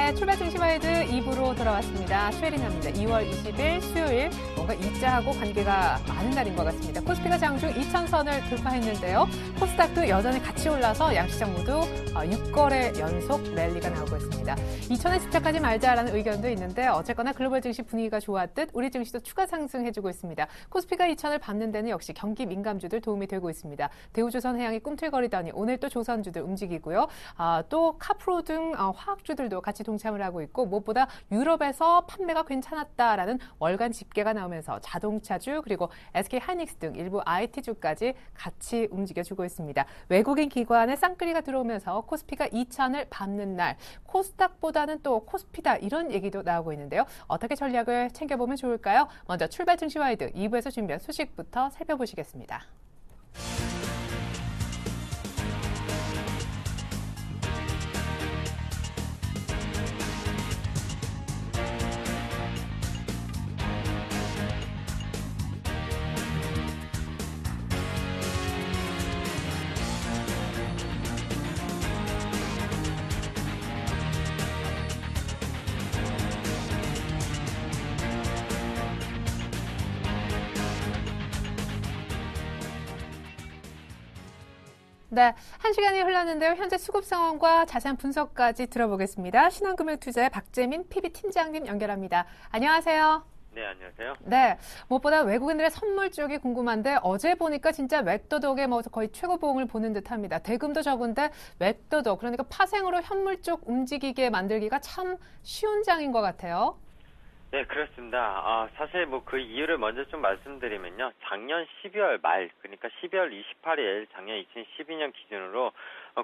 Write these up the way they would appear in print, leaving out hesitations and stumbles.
네, 출발 증시와이드 2부로 돌아왔습니다. 최혜린입니다. 2월 20일 수요일 뭔가 이자하고 관계가 많은 날인 것 같습니다. 코스피가 장중 2,000선을 돌파했는데요. 코스닥도 여전히 같이 올라서 양시장 모두 6거래 연속 랠리가 나오고 있습니다. 2,000에 집착하지 말자라는 의견도 있는데 어쨌거나 글로벌 증시 분위기가 좋았듯 우리 증시도 추가 상승해주고 있습니다. 코스피가 2,000을 밟는 데는 역시 경기 민감주들 도움이 되고 있습니다. 대우조선해양이 꿈틀거리더니 오늘 또 조선주들 움직이고요. 또 카프로 등 화학주들도 같이 동참을 하고 있고 무엇보다 유럽에서 판매가 괜찮았다라는 월간 집계가 나오면서 자동차주 그리고 SK하이닉스 등 일부 IT주까지 같이 움직여주고 있습니다. 외국인 기관의 쌍끌이가 들어오면서 코스피가 2,000을 밟는 날 코스닥보다는 또 코스피다 이런 얘기도 나오고 있는데요. 어떻게 전략을 챙겨보면 좋을까요? 먼저 출발 증시와이드 2부에서 준비한 소식부터 살펴보시겠습니다. 네, 1시간이 흘렀는데요. 현재 수급 상황과 자세한 분석까지 들어보겠습니다. 신한금융투자의 박재민 PB팀장님 연결합니다. 안녕하세요. 네, 안녕하세요. 네, 무엇보다 외국인들의 선물 쪽이 궁금한데 어제 보니까 진짜 웹도덕의 거의 최고봉을 보는 듯합니다. 대금도 적은데 웹도덕, 그러니까 파생으로 현물 쪽 움직이게 만들기가 참 쉬운 장인 것 같아요. 네, 그렇습니다. 사실 그 이유를 먼저 좀 말씀드리면요. 작년 12월 말, 그러니까 12월 28일 작년 2012년 기준으로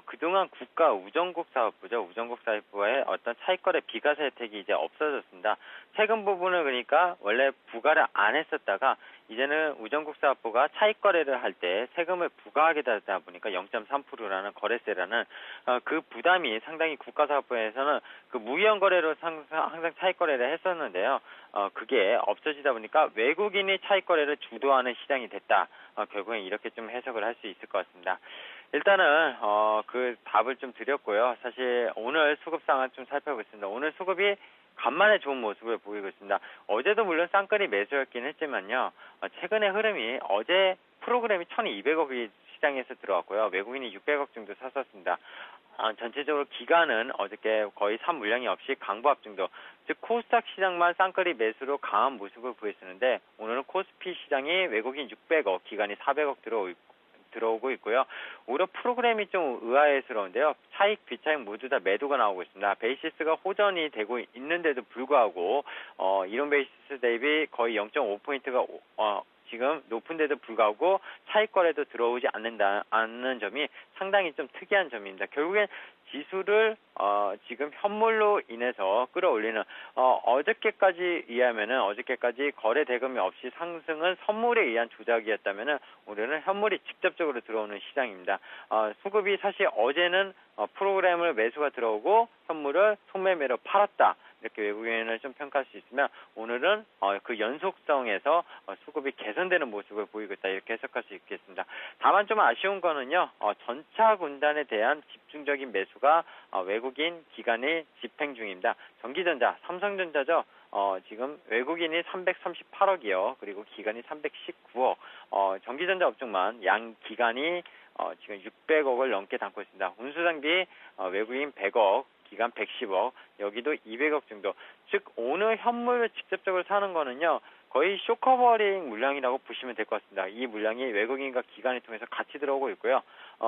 그동안 국가 우정국 사업부죠. 우정국 사업부의 어떤 차익거래 비과세 혜택이 이제 없어졌습니다. 세금 부분을 그러니까 원래 부과를 안 했었다가 이제는 우정국 사업부가 차익거래를 할 때 세금을 부과하게 되다 보니까 0.3%라는 거래세라는 그 부담이 상당히 국가사업부에서는 그 무이용 거래로 항상 차익거래를 했었는데요. 그게 없어지다 보니까 외국인이 차익거래를 주도하는 시장이 됐다. 결국엔 이렇게 좀 해석을 할 수 있을 것 같습니다. 일단은 그 답을 좀 드렸고요. 사실 오늘 수급 상황 좀 살펴보겠습니다. 오늘 수급이 간만에 좋은 모습을 보이고 있습니다. 어제도 물론 쌍끌이 매수였긴 했지만요. 최근의 흐름이 어제 프로그램이 1,200억이 시장에서 들어왔고요. 외국인이 600억 정도 샀었습니다. 전체적으로 기간은 어저께 거의 산 물량이 없이 강보합 정도, 즉 코스닥 시장만 쌍끌이 매수로 강한 모습을 보였었는데 오늘은 코스피 시장이 외국인 600억, 기간이 400억 들어오고 있고요. 오히려 프로그램이 좀 의아해스러운데요. 차익, 비차익 모두 다 매도가 나오고 있습니다. 베이시스가 호전이 되고 있는데도 불구하고 이런 베이시스 대비 거의 0.5포인트가 지금 높은데도 불구하고 차익거래도 들어오지 않는 점이 상당히 좀 특이한 점입니다. 결국엔 지수를 지금 현물로 인해서 끌어올리는 어저께까지 의하면은 어저께까지 거래 대금이 없이 상승은 선물에 의한 조작이었다면은 오늘은 현물이 직접적으로 들어오는 시장입니다. 수급이 사실 어제는 프로그램을 매수가 들어오고 현물을 소매매로 팔았다. 이렇게 외국인을 좀 평가할 수 있으면 오늘은 그 연속성에서 수급이 개선되는 모습을 보이고 있다 이렇게 해석할 수 있겠습니다. 다만 좀 아쉬운 거는요. 전차 군단에 대한 집중적인 매수가 외국인 기관이 집행 중입니다. 전기전자, 삼성전자죠. 지금 외국인이 338억이요. 그리고 기관이 319억. 전기전자 업종만 양 기관이 지금 600억을 넘게 담고 있습니다. 운수장비 외국인 100억. 기간 110억, 여기도 200억 정도. 즉 오늘 현물을 직접적으로 사는 거는요. 거의 쇼커버링 물량이라고 보시면 될 것 같습니다. 이 물량이 외국인과 기관을 통해서 같이 들어오고 있고요.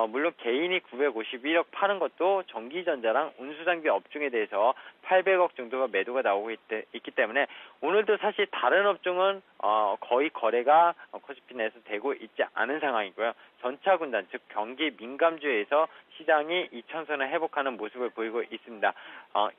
물론 개인이 951억 파는 것도 전기전자랑 운수장비 업종에 대해서 800억 정도가 매도가 나오고 있기 때문에 오늘도 사실 다른 업종은 거의 거래가 코스피 내에서 되고 있지 않은 상황이고요. 전차 군단, 즉 경기 민감주에서 시장이 2,000선을 회복하는 모습을 보이고 있습니다.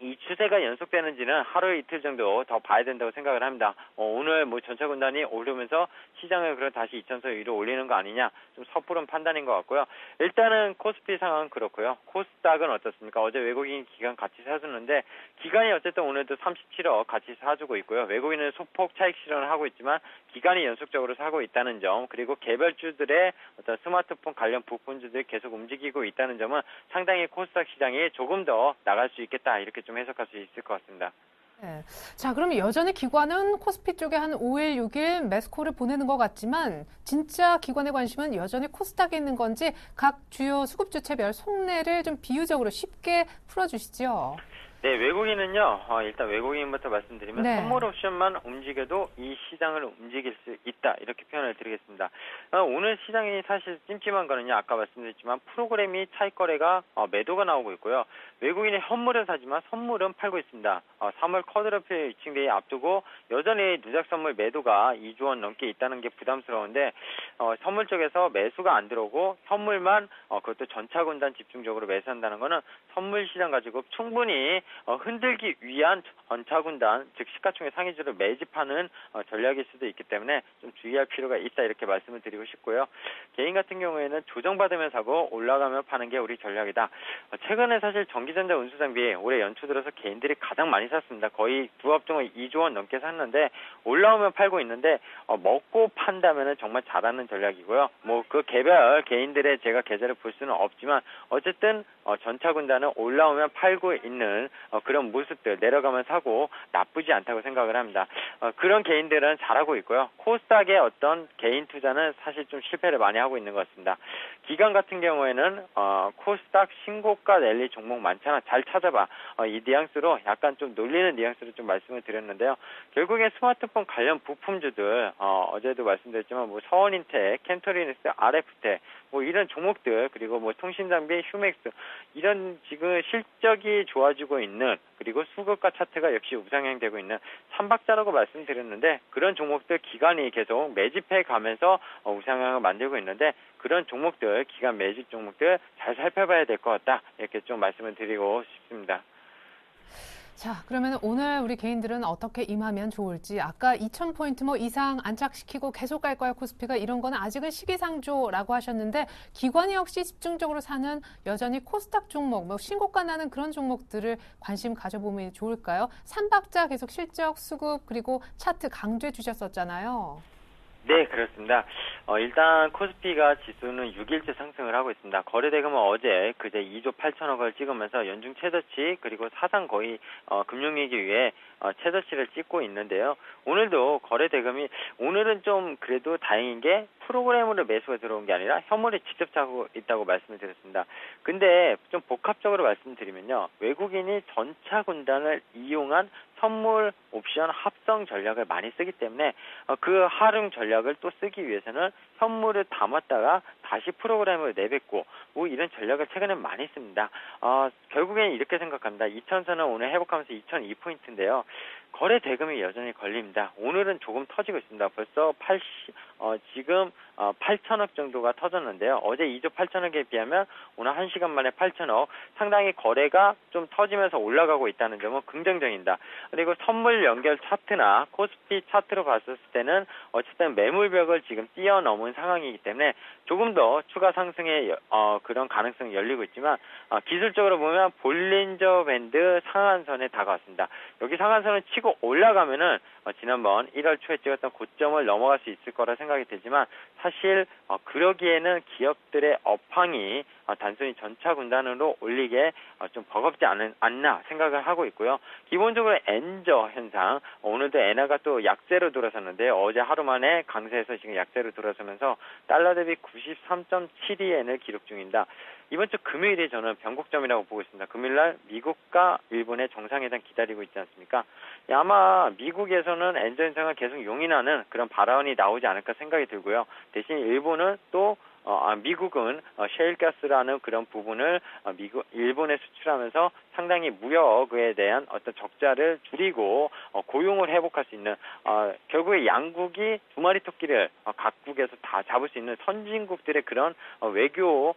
이 추세가 연속되는지는 하루 이틀 정도 더 봐야 된다고 생각을 합니다. 오늘 전차 군단이 오르면서 시장을 그럼 다시 2,000선 위로 올리는 거 아니냐 좀 섣부른 판단인 것 같고요. 일단은 코스피 상황은 그렇고요. 코스닥은 어떻습니까? 어제 외국인 기관 같이 사주는데 기관이 어쨌든 오늘도 37억 같이 사주고 있고요. 외국인은 소폭 차익 실현을 하고 있지만 기관이 연속적으로 사고 있다. 있다는 점, 그리고 개별주들의 어떤 스마트폰 관련 부품주들이 계속 움직이고 있다는 점은 상당히 코스닥 시장이 조금 더 나갈 수 있겠다, 이렇게 좀 해석할 수 있을 것 같습니다. 네. 자, 그러면 여전히 기관은 코스피 쪽에 한 5일, 6일 매수콜을 보내는 것 같지만 진짜 기관의 관심은 여전히 코스닥에 있는 건지 각 주요 수급주체별 속내를 좀 비유적으로 쉽게 풀어주시죠. 네, 외국인은요, 일단 외국인부터 말씀드리면 네. 선물 옵션만 움직여도 이 시장을 움직일 수 있다, 이렇게 표현을 드리겠습니다. 오늘 시장이 사실 찜찜한 거는요, 아까 말씀드렸지만 프로그램이 차익 거래가 매도가 나오고 있고요. 외국인이 현물을 사지만 선물은 팔고 있습니다. 3월 쿼드러플 리칭데이 앞두고 여전히 누적 선물 매도가 2조 원 넘게 있다는 게 부담스러운데, 선물 쪽에서 매수가 안 들어오고 현물만 그것도 전차군단 집중적으로 매수한다는 거는 선물 시장 가지고 충분히 흔들기 위한 전차군단, 즉 시가총액 상위주를 매집하는 전략일 수도 있기 때문에 좀 주의할 필요가 있다, 이렇게 말씀을 드리고 싶고요. 개인 같은 경우에는 조정받으면 사고 올라가면 파는 게 우리 전략이다. 최근에 사실 전기전자 운수장비 올해 연초 들어서 개인들이 가장 많이 샀습니다. 거의 두 업종을 2조 원 넘게 샀는데 올라오면 팔고 있는데 먹고 판다면은 정말 잘하는 전략이고요. 뭐 그 개별 개인들의 제가 계좌를 볼 수는 없지만 어쨌든 전차군단은 올라오면 팔고 있는 그런 모습들, 내려가면 사고 나쁘지 않다고 생각을 합니다. 그런 개인들은 잘하고 있고요. 코스닥의 어떤 개인 투자는 사실 좀 실패를 많이 하고 있는 것 같습니다. 기관 같은 경우에는 코스닥 신고가 랠리 종목 많잖아, 잘 찾아봐. 이 뉘앙스로 약간 좀 놀리는 뉘앙스로 좀 말씀을 드렸는데요. 결국에 스마트폰 관련 부품주들, 어제도 말씀드렸지만 뭐 서원인텍, 캔터리닉스, RF텍 뭐 이런 종목들, 그리고 뭐 통신장비, 휴맥스, 이런 지금 실적이 좋아지고 있는, 그리고 수급과 차트가 역시 우상향되고 있는 삼박자라고 말씀드렸는데, 그런 종목들 기관이 계속 매집해 가면서 우상향을 만들고 있는데, 그런 종목들, 기관 매집 종목들 잘 살펴봐야 될 것 같다, 이렇게 좀 말씀을 드리고 싶습니다. 자, 그러면 오늘 우리 개인들은 어떻게 임하면 좋을지, 아까 2,000포인트 뭐 이상 안착시키고 계속 갈 거야 코스피가, 이런 거는 아직은 시기상조라고 하셨는데, 기관이 역시 집중적으로 사는 여전히 코스닥 종목, 뭐 신고가 나는 그런 종목들을 관심 가져보면 좋을까요? 삼박자 계속 실적, 수급, 그리고 차트 강조해 주셨었잖아요. 네, 그렇습니다. 일단 코스피가 지수는 6일째 상승을 하고 있습니다. 거래대금은 어제 그제 2조 8천억을 찍으면서 연중 최저치, 그리고 사상 거의 금융위기 위해 최저치를 찍고 있는데요. 오늘도 거래대금이, 오늘은 좀 그래도 다행인 게 프로그램으로 매수가 들어온 게 아니라 현물이 직접 차고 있다고 말씀을 드렸습니다. 근데 좀 복합적으로 말씀드리면요, 외국인이 전차 군단을 이용한 선물 옵션 합성 전략을 많이 쓰기 때문에 그 활용 전략을 또 쓰기 위해서는 현물을 담았다가 다시 프로그램을 내뱉고 뭐 이런 전략을 최근에 많이 씁니다. 결국엔 이렇게 생각합니다. 2000선은 오늘 회복하면서 2002포인트인데요. 거래 대금이 여전히 걸립니다. 오늘은 조금 터지고 있습니다. 벌써 지금 8천억 정도가 터졌는데요. 어제 2조 8천억에 비하면 오늘 1시간 만에 8천억, 상당히 거래가 좀 터지면서 올라가고 있다는 점은 긍정적입니다. 그리고 선물 연결 차트나 코스피 차트로 봤을 때는 어쨌든 매물벽을 지금 뛰어넘은 상황이기 때문에 조금 더 추가 상승의 그런 가능성이 열리고 있지만, 기술적으로 보면 볼린저 밴드 상한선에 다가왔습니다. 여기 상한선을 치고 올라가면은 지난번 1월 초에 찍었던 고점을 넘어갈 수 있을 거라 생각이 되지만, 사실 그러기에는 기업들의 업황이 단순히 전차 군단으로 올리게 좀 버겁지 않나 생각을 하고 있고요. 기본적으로 엔저 현상, 오늘도 엔화가 또 약세로 돌아섰는데요. 어제 하루 만에 강세에서 지금 약세로 돌아서면서 달러 대비 93.72엔을 기록 중입니다. 이번 주 금요일에 저는 변곡점이라고 보고 있습니다. 금요일날 미국과 일본의 정상회담 기다리고 있지 않습니까? 아마 미국에서는 엔저 현상을 계속 용인하는 그런 발언이 나오지 않을까 생각이 들고요. 대신 일본은 또 미국은 셰일가스라는 그런 부분을 일본에 수출하면서 상당히 무역에 대한 어떤 적자를 줄이고 고용을 회복할 수 있는, 결국에 양국이 두 마리 토끼를 각국에서 다 잡을 수 있는 선진국들의 그런 외교,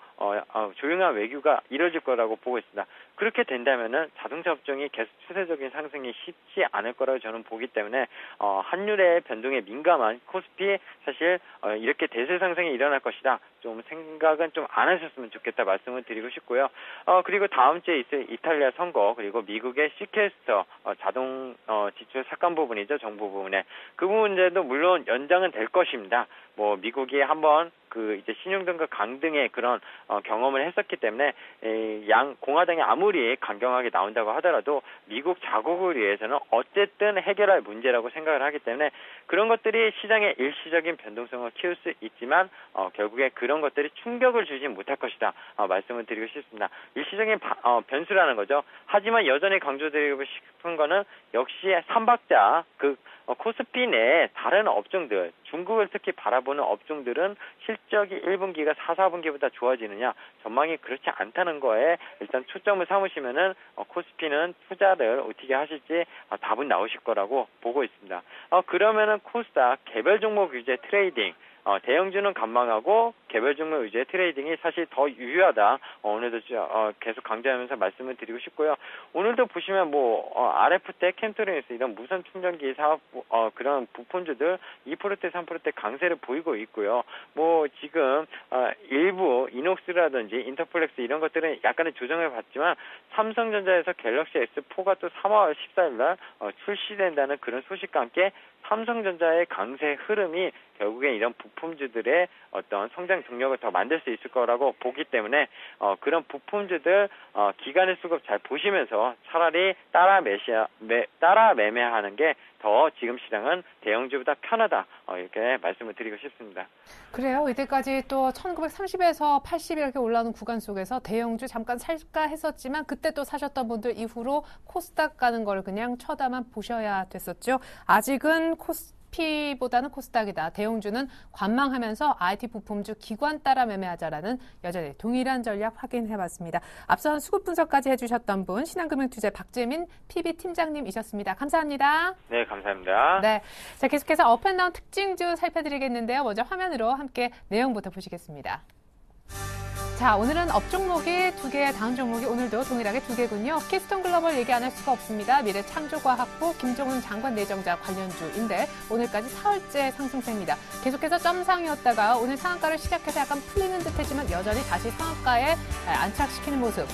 조용한 외교가 이루어질 거라고 보고 있습니다. 그렇게 된다면은 자동차 업종이 계속 추세적인 상승이 쉽지 않을 거라고 저는 보기 때문에 환율의 변동에 민감한 코스피 사실 이렇게 대세 상승이 일어날 것이다. 좀 생각은 좀 안 하셨으면 좋겠다 말씀을 드리고 싶고요. 그리고 다음 주에 있을 이탈리아 선거 그리고 미국의 시퀘스터 자동 지출 삭감 부분이죠. 정부 부분에 그 문제도 물론 연장은 될 것입니다. 뭐 미국이 한번 그 이제 신용등급 강등의 그런 경험을 했었기 때문에 공화당이 아무리 강경하게 나온다고 하더라도 미국 자국을 위해서는 어쨌든 해결할 문제라고 생각을 하기 때문에 그런 것들이 시장의 일시적인 변동성을 키울 수 있지만 결국에 그런 것들이 충격을 주진 못할 것이다 말씀을 드리고 싶습니다. 일시적인 변수라는 거죠. 하지만 여전히 강조드리고 싶은 거는 역시 삼박자 그 코스피 내 다른 업종들 중국을 특히 바라보는 업종들은 실적이 1분기가 4, 4분기보다 좋아지느냐 전망이 그렇지 않다는 거에 일단 초점을 삼으시면은 코스피는 투자를 어떻게 하실지 답은 나오실 거라고 보고 있습니다. 그러면은 코스닥 개별 종목 위주의 트레이딩 대형주는 관망하고 개별 종목 위주의 트레이딩이 사실 더 유효하다. 오늘도 계속 강조하면서 말씀을 드리고 싶고요. 오늘도 보시면 RF텍, 캠트레니스 이런 무선 충전기 사업 그런 부품주들 2%대 3%대 강세를 보이고 있고요. 지금 일부 이녹스라든지 인터플렉스 이런 것들은 약간의 조정을 받지만 삼성전자에서 갤럭시 S4가 또 3월 14일 날 출시된다는 그런 소식과 함께 삼성전자의 강세 흐름이 결국엔 이런 부품주들의 어떤 성장 동력을 더 만들 수 있을 거라고 보기 때문에 그런 부품주들 기간의 수급 잘 보시면서 차라리 따라 매매하는 게 더 지금 시장은 대형주보다 편하다 이렇게 말씀을 드리고 싶습니다. 그래요. 이때까지 또 1930에서 80 이렇게 올라오는 구간 속에서 대형주 잠깐 살까 했었지만 그때 또 사셨던 분들 이후로 코스닥 가는 걸 그냥 쳐다만 보셔야 됐었죠. 아직은 코스피보다는 코스닥이다. 대형주는 관망하면서 IT 부품주 기관 따라 매매하자라는 여전히 동일한 전략 확인해봤습니다. 앞선 수급 분석까지 해주셨던 분 신한금융투자 박재민 PB팀장님이셨습니다. 감사합니다. 네, 감사합니다. 네, 자 계속해서 업앤다운 특징주 살펴드리겠는데요. 먼저 화면으로 함께 내용부터 보시겠습니다. 자, 오늘은 업종목이 2개, 다음 종목이 오늘도 동일하게 2개군요. 키스톤 글로벌 얘기 안 할 수가 없습니다. 미래창조과학부 김종훈 장관 내정자 관련주인데 오늘까지 4월째 상승세입니다. 계속해서 점상이었다가 오늘 상한가를 시작해서 약간 풀리는 듯했지만 여전히 다시 상한가에 안착시키는 모습.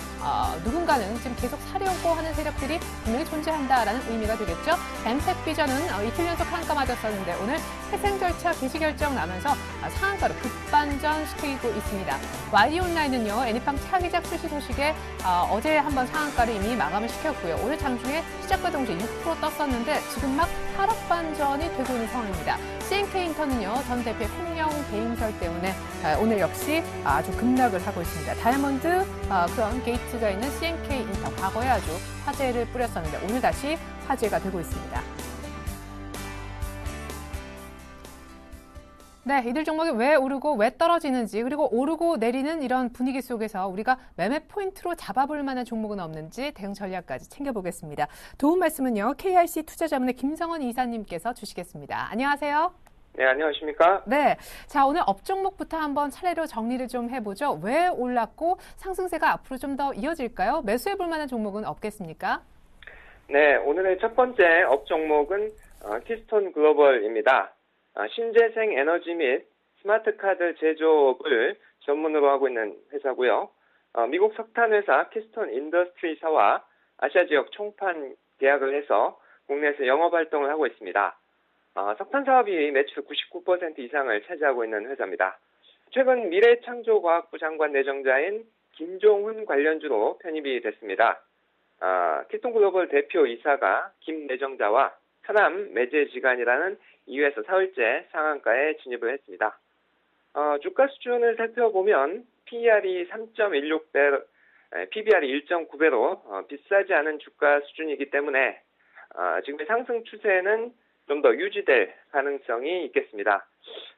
누군가는 지금 계속 사려고 하는 세력들이 분명히 존재한다라는 의미가 되겠죠. 엠텍비전은 이틀 연속 상한가 맞았었는데 오늘 회생 절차 개시 결정 나면서 상한가로 급반전 시키고 있습니다. YD온라인은요, 애니팡 차기작 출시 소식에 어제 한번 상한가를 이미 마감을 시켰고요. 오늘 장중에 시작과 동시에 6% 떴었는데 지금 막 하락 반전이 되고 있는 상황입니다. CNK인터는요, 전 대표의 폭력 배임설 때문에 오늘 역시 아주 급락을 하고 있습니다. 다이아몬드 그런 게이트가 있는 CNK인터 과거에 아주 화제를 뿌렸었는데 오늘 다시 화제가 되고 있습니다. 네, 이들 종목이 왜 오르고 왜 떨어지는지 그리고 오르고 내리는 이런 분위기 속에서 우리가 매매 포인트로 잡아볼 만한 종목은 없는지 대응 전략까지 챙겨보겠습니다. 도움 말씀은요. KRC 투자자문의 김성원 이사님께서 주시겠습니다. 안녕하세요. 네, 안녕하십니까? 네, 자 오늘 업종목부터 한번 차례로 정리를 좀 해보죠. 왜 올랐고 상승세가 앞으로 좀 더 이어질까요? 매수해볼 만한 종목은 없겠습니까? 네, 오늘의 첫 번째 업종목은 키스톤 글로벌입니다. 신재생 에너지 및 스마트카드 제조업을 전문으로 하고 있는 회사고요. 미국 석탄 회사 키스톤 인더스트리사와 아시아 지역 총판 계약을 해서 국내에서 영업 활동을 하고 있습니다. 석탄 사업이 매출 99% 이상을 차지하고 있는 회사입니다. 최근 미래창조과학부 장관 내정자인 김종훈 관련주로 편입이 됐습니다. 키스톤 글로벌 대표 이사가 김 내정자와 하남 매제지간이라는 2회에서 4월째 상한가에 진입을 했습니다. 주가 수준을 살펴보면 PER이 3.16배, PBR이 1.9배로 비싸지 않은 주가 수준이기 때문에 지금의 상승 추세는 좀 더 유지될 가능성이 있겠습니다.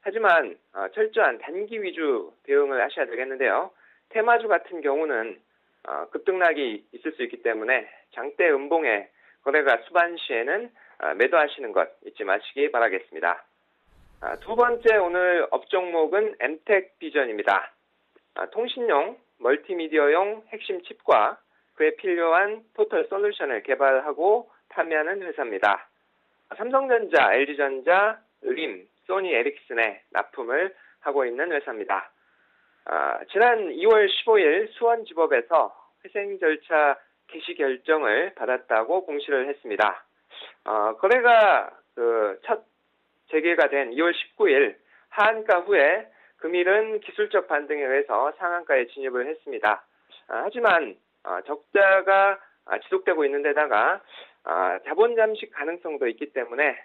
하지만 철저한 단기 위주 대응을 하셔야 되겠는데요. 테마주 같은 경우는 급등락이 있을 수 있기 때문에 장대 음봉에 거래가 수반 시에는 매도하시는 것 잊지 마시기 바라겠습니다. 두 번째 오늘 업종목은 엠텍비전입니다. 통신용, 멀티미디어용 핵심 칩과 그에 필요한 포털 솔루션을 개발하고 판매하는 회사입니다. 삼성전자, LG전자, 림, 소니 에릭슨에 납품을 하고 있는 회사입니다. 지난 2월 15일 수원지법에서 회생 절차 개시 결정을 받았다고 공시를 했습니다. 거래가 첫 재개가 된 2월 19일 하한가 후에 금일은 기술적 반등에 의해서 상한가에 진입을 했습니다. 하지만 적자가 지속되고 있는 데다가 자본 잠식 가능성도 있기 때문에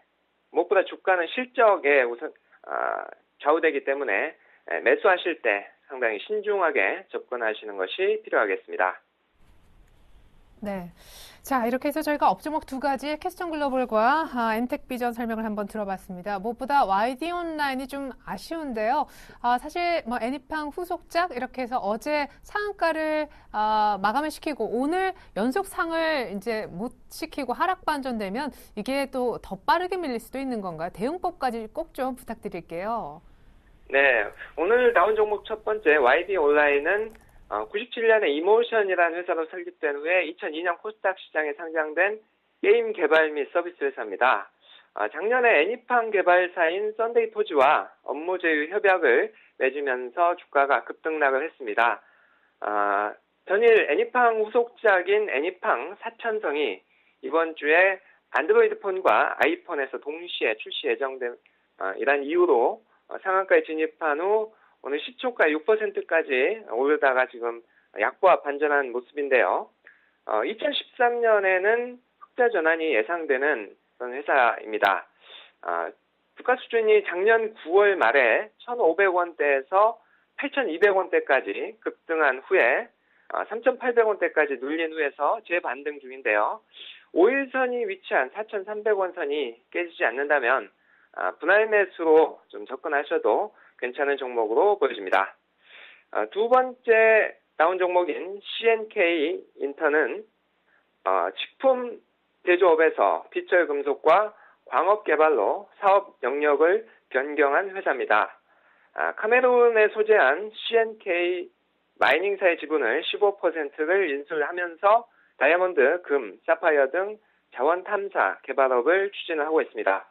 무엇보다 주가는 실적에 우선 좌우되기 때문에 매수하실 때 상당히 신중하게 접근하시는 것이 필요하겠습니다. 네. 자, 이렇게 해서 저희가 업종목 두 가지 캐스턴 글로벌과 엔텍비전 설명을 한번 들어봤습니다. 무엇보다 YD 온라인이 좀 아쉬운데요. 사실 뭐 애니팡 후속작 이렇게 해서 어제 상한가를 마감을 시키고 오늘 연속상을 이제 못 시키고 하락 반전되면 이게 또 더 빠르게 밀릴 수도 있는 건가요? 대응법까지 꼭 좀 부탁드릴게요. 네, 오늘 나온 종목 첫 번째 YD 온라인은 97년에 이모션이라는 회사로 설립된 후에 2002년 코스닥 시장에 상장된 게임 개발 및 서비스 회사입니다. 작년에 애니팡 개발사인 썬데이토즈와 업무 제휴 협약을 맺으면서 주가가 급등락을 했습니다. 전일 애니팡 후속작인 애니팡 4000성이 이번 주에 안드로이드 폰과 아이폰에서 동시에 출시 예정된 이란 이유로 상한가에 진입한 후 오늘 시초가 6%까지 오르다가 지금 약보합 반전한 모습인데요. 2013년에는 흑자 전환이 예상되는 그런 회사입니다. 주가 수준이 작년 9월 말에 1,500원대에서 8,200원대까지 급등한 후에 3,800원대까지 눌린 후에서 재반등 중인데요. 5일선이 위치한 4,300원 선이 깨지지 않는다면 분할 매수로 좀 접근하셔도 괜찮은 종목으로 보여집니다. 두 번째 나온 종목인 CNK 인터는 식품 제조업에서 비철 금속과 광업 개발로 사업 영역을 변경한 회사입니다. 카메룬에 소재한 CNK 마이닝사의 지분을 15%를 인수하면서 다이아몬드, 금, 사파이어 등 자원 탐사 개발업을 추진을 하고 있습니다.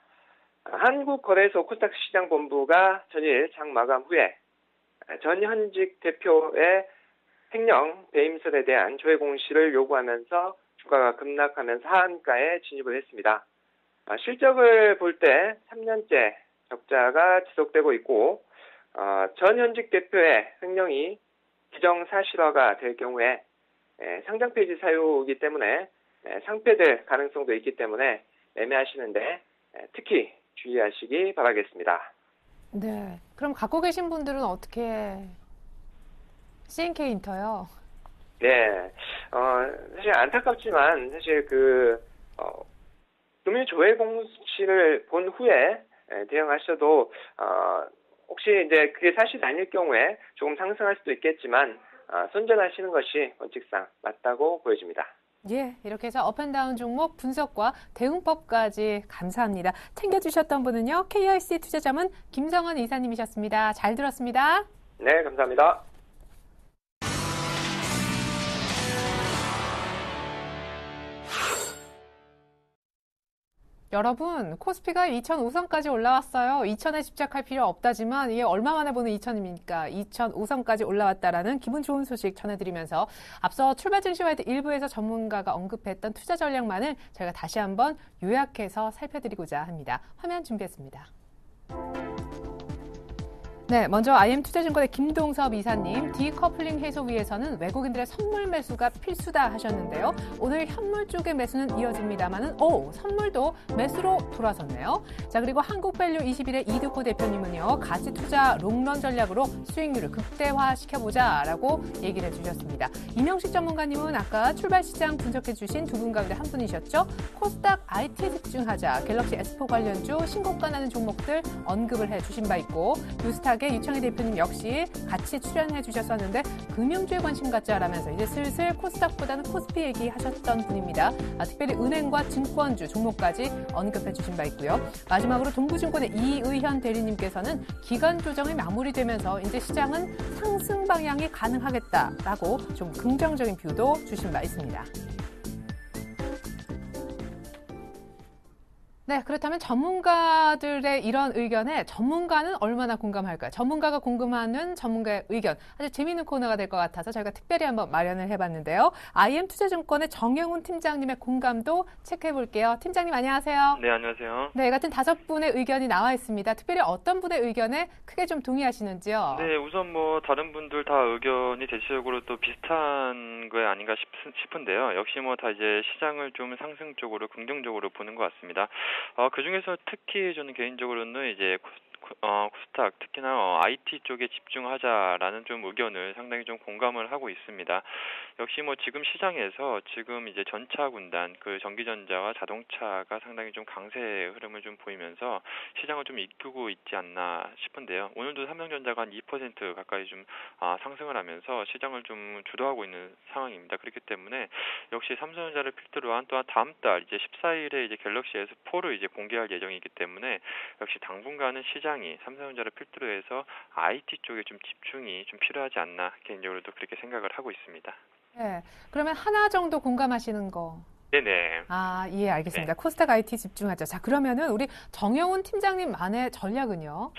한국거래소 코스닥시장본부가 전일 장 마감 후에 전 현직 대표의 횡령 배임설에 대한 조회 공시를 요구하면서 주가가 급락하면서 하한가에 진입을 했습니다. 실적을 볼 때 3년째 적자가 지속되고 있고 전 현직 대표의 횡령이 기정사실화가 될 경우에 상장 폐지 사유이기 때문에 상폐될 가능성도 있기 때문에 매매하시는데 특히 주의하시기 바라겠습니다. 네. 그럼 갖고 계신 분들은 어떻게 CNK 인터요? 네. 사실 안타깝지만 사실 금융 조회 공시를 본 후에 대응하셔도 혹시 이제 그게 사실이 아닐 경우에 조금 상승할 수도 있겠지만 손절하시는 것이 원칙상 맞다고 보여집니다. 예, 이렇게 해서 업앤다운 종목 분석과 대응법까지 감사합니다. 챙겨주셨던 분은요, KIC 투자자문 김성원 이사님이셨습니다. 잘 들었습니다. 네, 감사합니다. 여러분, 코스피가 2005선까지 올라왔어요. 2000에 집착할 필요 없다지만 이게 얼마 만에 보는 2000입니까? 2005선까지 올라왔다라는 기분 좋은 소식 전해드리면서 앞서 출발 증시 화이트 1부에서 전문가가 언급했던 투자 전략만을 저희가 다시 한번 요약해서 살펴드리고자 합니다. 화면 준비했습니다. 네, 먼저 IM투자증권의 김동섭 이사님, 디커플링 해소 위해서는 외국인들의 선물 매수가 필수다 하셨는데요. 오늘 현물 쪽의 매수는 이어집니다만은 선물도 매수로 돌아섰네요. 자, 그리고 한국밸류 21의 이두코 대표님은요, 가치 투자 롱런 전략으로 수익률을 극대화시켜보자라고 얘기를 해주셨습니다. 이명식 전문가님은 아까 출발 시장 분석해 주신 두 분 가운데 한 분이셨죠. 코스닥 IT에 집중하자, 갤럭시 S4 관련주 신고가 나는 종목들 언급을 해주신 바 있고, 뉴스탁의 마지막에 유창희 대표님 역시 같이 출연해 주셨었는데 금융주에 관심 갖자라면서 이제 슬슬 코스닥보다는 코스피 얘기하셨던 분입니다. 특별히 은행과 증권주 종목까지 언급해 주신 바 있고요. 마지막으로 동부증권의 이의현 대리님께서는 기간 조정이 마무리되면서 이제 시장은 상승 방향이 가능하겠다라고 좀 긍정적인 뷰도 주신 바 있습니다. 네, 그렇다면 전문가들의 이런 의견에 전문가는 얼마나 공감할까요? 전문가가 궁금하는 전문가의 의견. 아주 재미있는 코너가 될 것 같아서 저희가 특별히 한번 마련을 해봤는데요. IM투자증권의 정영훈 팀장님의 공감도 체크해볼게요. 팀장님 안녕하세요. 네, 안녕하세요. 네, 같은 5분의 의견이 나와 있습니다. 특별히 어떤 분의 의견에 크게 좀 동의하시는지요? 네, 우선 뭐 다른 분들 다 의견이 대체적으로 또 비슷한 거 아닌가 싶은데요. 역시 뭐 다 이제 시장을 좀 상승 쪽으로 긍정적으로 보는 것 같습니다. 그중에서 특히 저는 개인적으로는 이제 코스닥 특히나 IT 쪽에 집중하자라는 좀 의견을 상당히 좀 공감을 하고 있습니다. 역시 뭐 지금 시장에서 지금 이제 전차 군단 그 전기전자와 자동차가 상당히 좀 강세의 흐름을 좀 보이면서 시장을 좀 이끌고 있지 않나 싶은데요. 오늘도 삼성전자가 한 2% 가까이 좀 상승을 하면서 시장을 좀 주도하고 있는 상황입니다. 그렇기 때문에 역시 삼성전자를 필두로 한 또한 다음 달 이제 14일에 이제 갤럭시 S4를 이제 공개할 예정이기 때문에 역시 당분간은 시장이 삼성전자를 필두로 해서 IT 쪽에 좀 집중이 좀 필요하지 않나 개인적으로도 그렇게 생각을 하고 있습니다. 네, 그러면 하나 정도 공감하시는 거. 네네. 예, 알겠습니다. 네. 코스닥 IT 집중하죠. 자, 그러면은 우리 정영훈 팀장님만의 전략은요?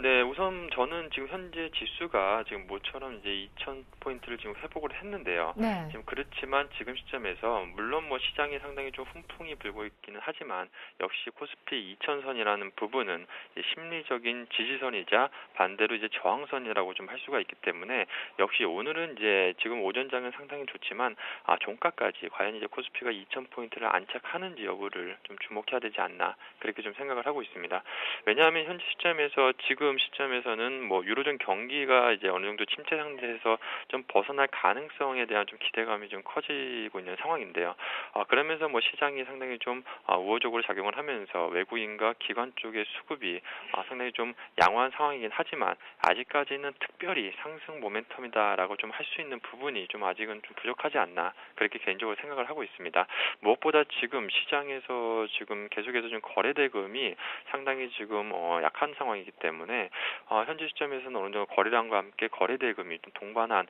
네. 우선 저는 지금 현재 지수가 지금 모처럼 이제 2,000포인트를 지금 회복을 했는데요. 네. 지금 그렇지만 지금 시점에서 물론 뭐 시장이 상당히 좀 훈풍이 불고 있기는 하지만 역시 코스피 2,000선이라는 부분은 이제 심리적인 지지선이자 반대로 이제 저항선이라고 좀 할 수가 있기 때문에 역시 오늘은 이제 지금 오전장은 상당히 좋지만 종가까지 과연 이제 코스피가 2,000포인트를 안착하는지 여부를 좀 주목해야 되지 않나 그렇게 좀 생각을 하고 있습니다. 왜냐하면 현재 시점에서 지금 시점에서는 뭐 유로존 경기가 이제 어느 정도 침체 상태에서 좀 벗어날 가능성에 대한 좀 기대감이 좀 커지고 있는 상황인데요. 그러면서 뭐 시장이 상당히 좀 우호적으로 작용을 하면서 외국인과 기관 쪽의 수급이 상당히 좀 양호한 상황이긴 하지만 아직까지는 특별히 상승 모멘텀이다라고 좀 할 수 있는 부분이 좀 아직은 좀 부족하지 않나 그렇게 개인적으로 생각을 하고 있습니다. 무엇보다 지금 시장에서 지금 계속해서 좀 거래 대금이 상당히 지금 약한 상황이기 때문에 현재 시점에서는 어느 정도 거래량과 함께 거래 대금이 좀 동반한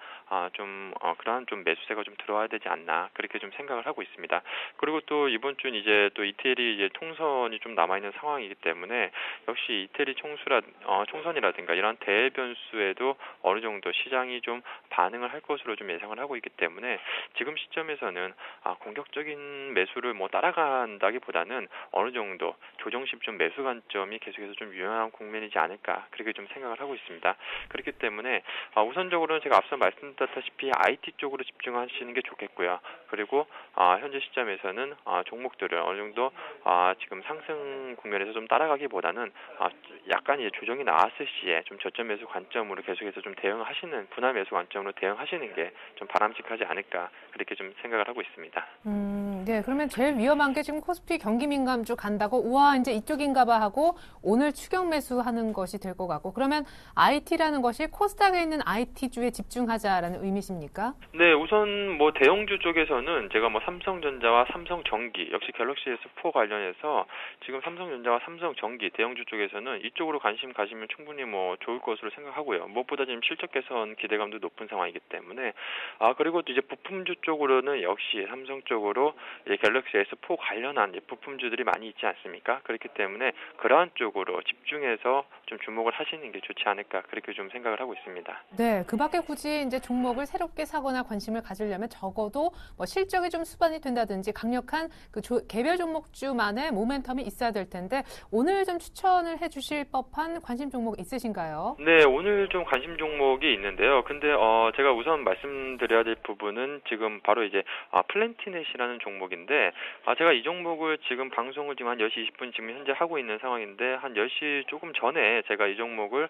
그러한 좀 매수세가 좀 들어와야 되지 않나 그렇게 좀 생각을 하고 있습니다. 그리고 또 이번 주는 이제 또 이태리 이제 총선이 좀 남아 있는 상황이기 때문에 역시 이태리 총선이라든가 이런 대변수에도 어느 정도 시장이 좀 반응을 할 것으로 좀 예상을 하고 있기 때문에 지금 시점에서는 공격적인 매수를 뭐 따라간다기보다는 어느 정도 조정식 좀 매수 관점이 계속해서 좀 유연한 국면이지 않을까 그렇게 좀 생각을 하고 있습니다. 그렇기 때문에 우선적으로는 제가 앞서 말씀드렸다시피 IT 쪽으로 집중하시는 게 좋겠고요. 그리고 현재 시점에서는 종목들을 어느 정도 지금 상승 국면에서 좀 따라가기보다는 약간 이제 조정이 나왔을 시에 좀 저점 매수 관점으로 계속해서 좀 대응하시는 분할 매수 관점으로 대응하시는 게 좀 바람직하지 않을까 그렇게 좀 생각을 하고 있습니다. 네, 그러면 제일 위험한 게 지금 코스피 경기 민감주 간다고 우와 이제 이쪽인가 봐 하고 오늘 추격 매수하는 것이 될 것 같고 그러면 IT라는 것이 코스닥에 있는 IT주에 집중하자라는 의미십니까? 네, 우선 뭐 대형주 쪽에서는 제가 뭐 삼성전자와 삼성전기 역시 갤럭시 S4 관련해서 지금 삼성전자와 삼성전기 대형주 쪽에서는 이쪽으로 관심 가시면 충분히 뭐 좋을 것으로 생각하고요. 무엇보다 지금 실적 개선 기대감도 높은 상황이기 때문에 그리고 또 이제 부품주 쪽으로는 역시 삼성 쪽으로 이제 갤럭시 S4 관련한 이제 부품주들이 많이 있지 않습니까? 그렇기 때문에 그러한 쪽으로 집중해서 좀 주목을 하시는 게 좋지 않을까 그렇게 좀 생각을 하고 있습니다. 네, 그 밖에 굳이 이제 종목을 새롭게 사거나 관심을 가지려면 적어도 뭐 실적이 좀 수반이 된다든지 강력한 그 개별 종목주만의 모멘텀이 있어야 될 텐데 오늘 좀 추천을 해주실 법한 관심 종목 있으신가요? 네, 오늘 좀 관심 종목이 있는데요. 근데 제가 우선 말씀드려야 될 부분은 지금 바로 이제 플랜티넷이라는 종목 종목인데 제가 이 종목을 지금 방송을 지금 한 10시 20분 지금 현재 하고 있는 상황인데 한 10시 조금 전에 제가 이 종목을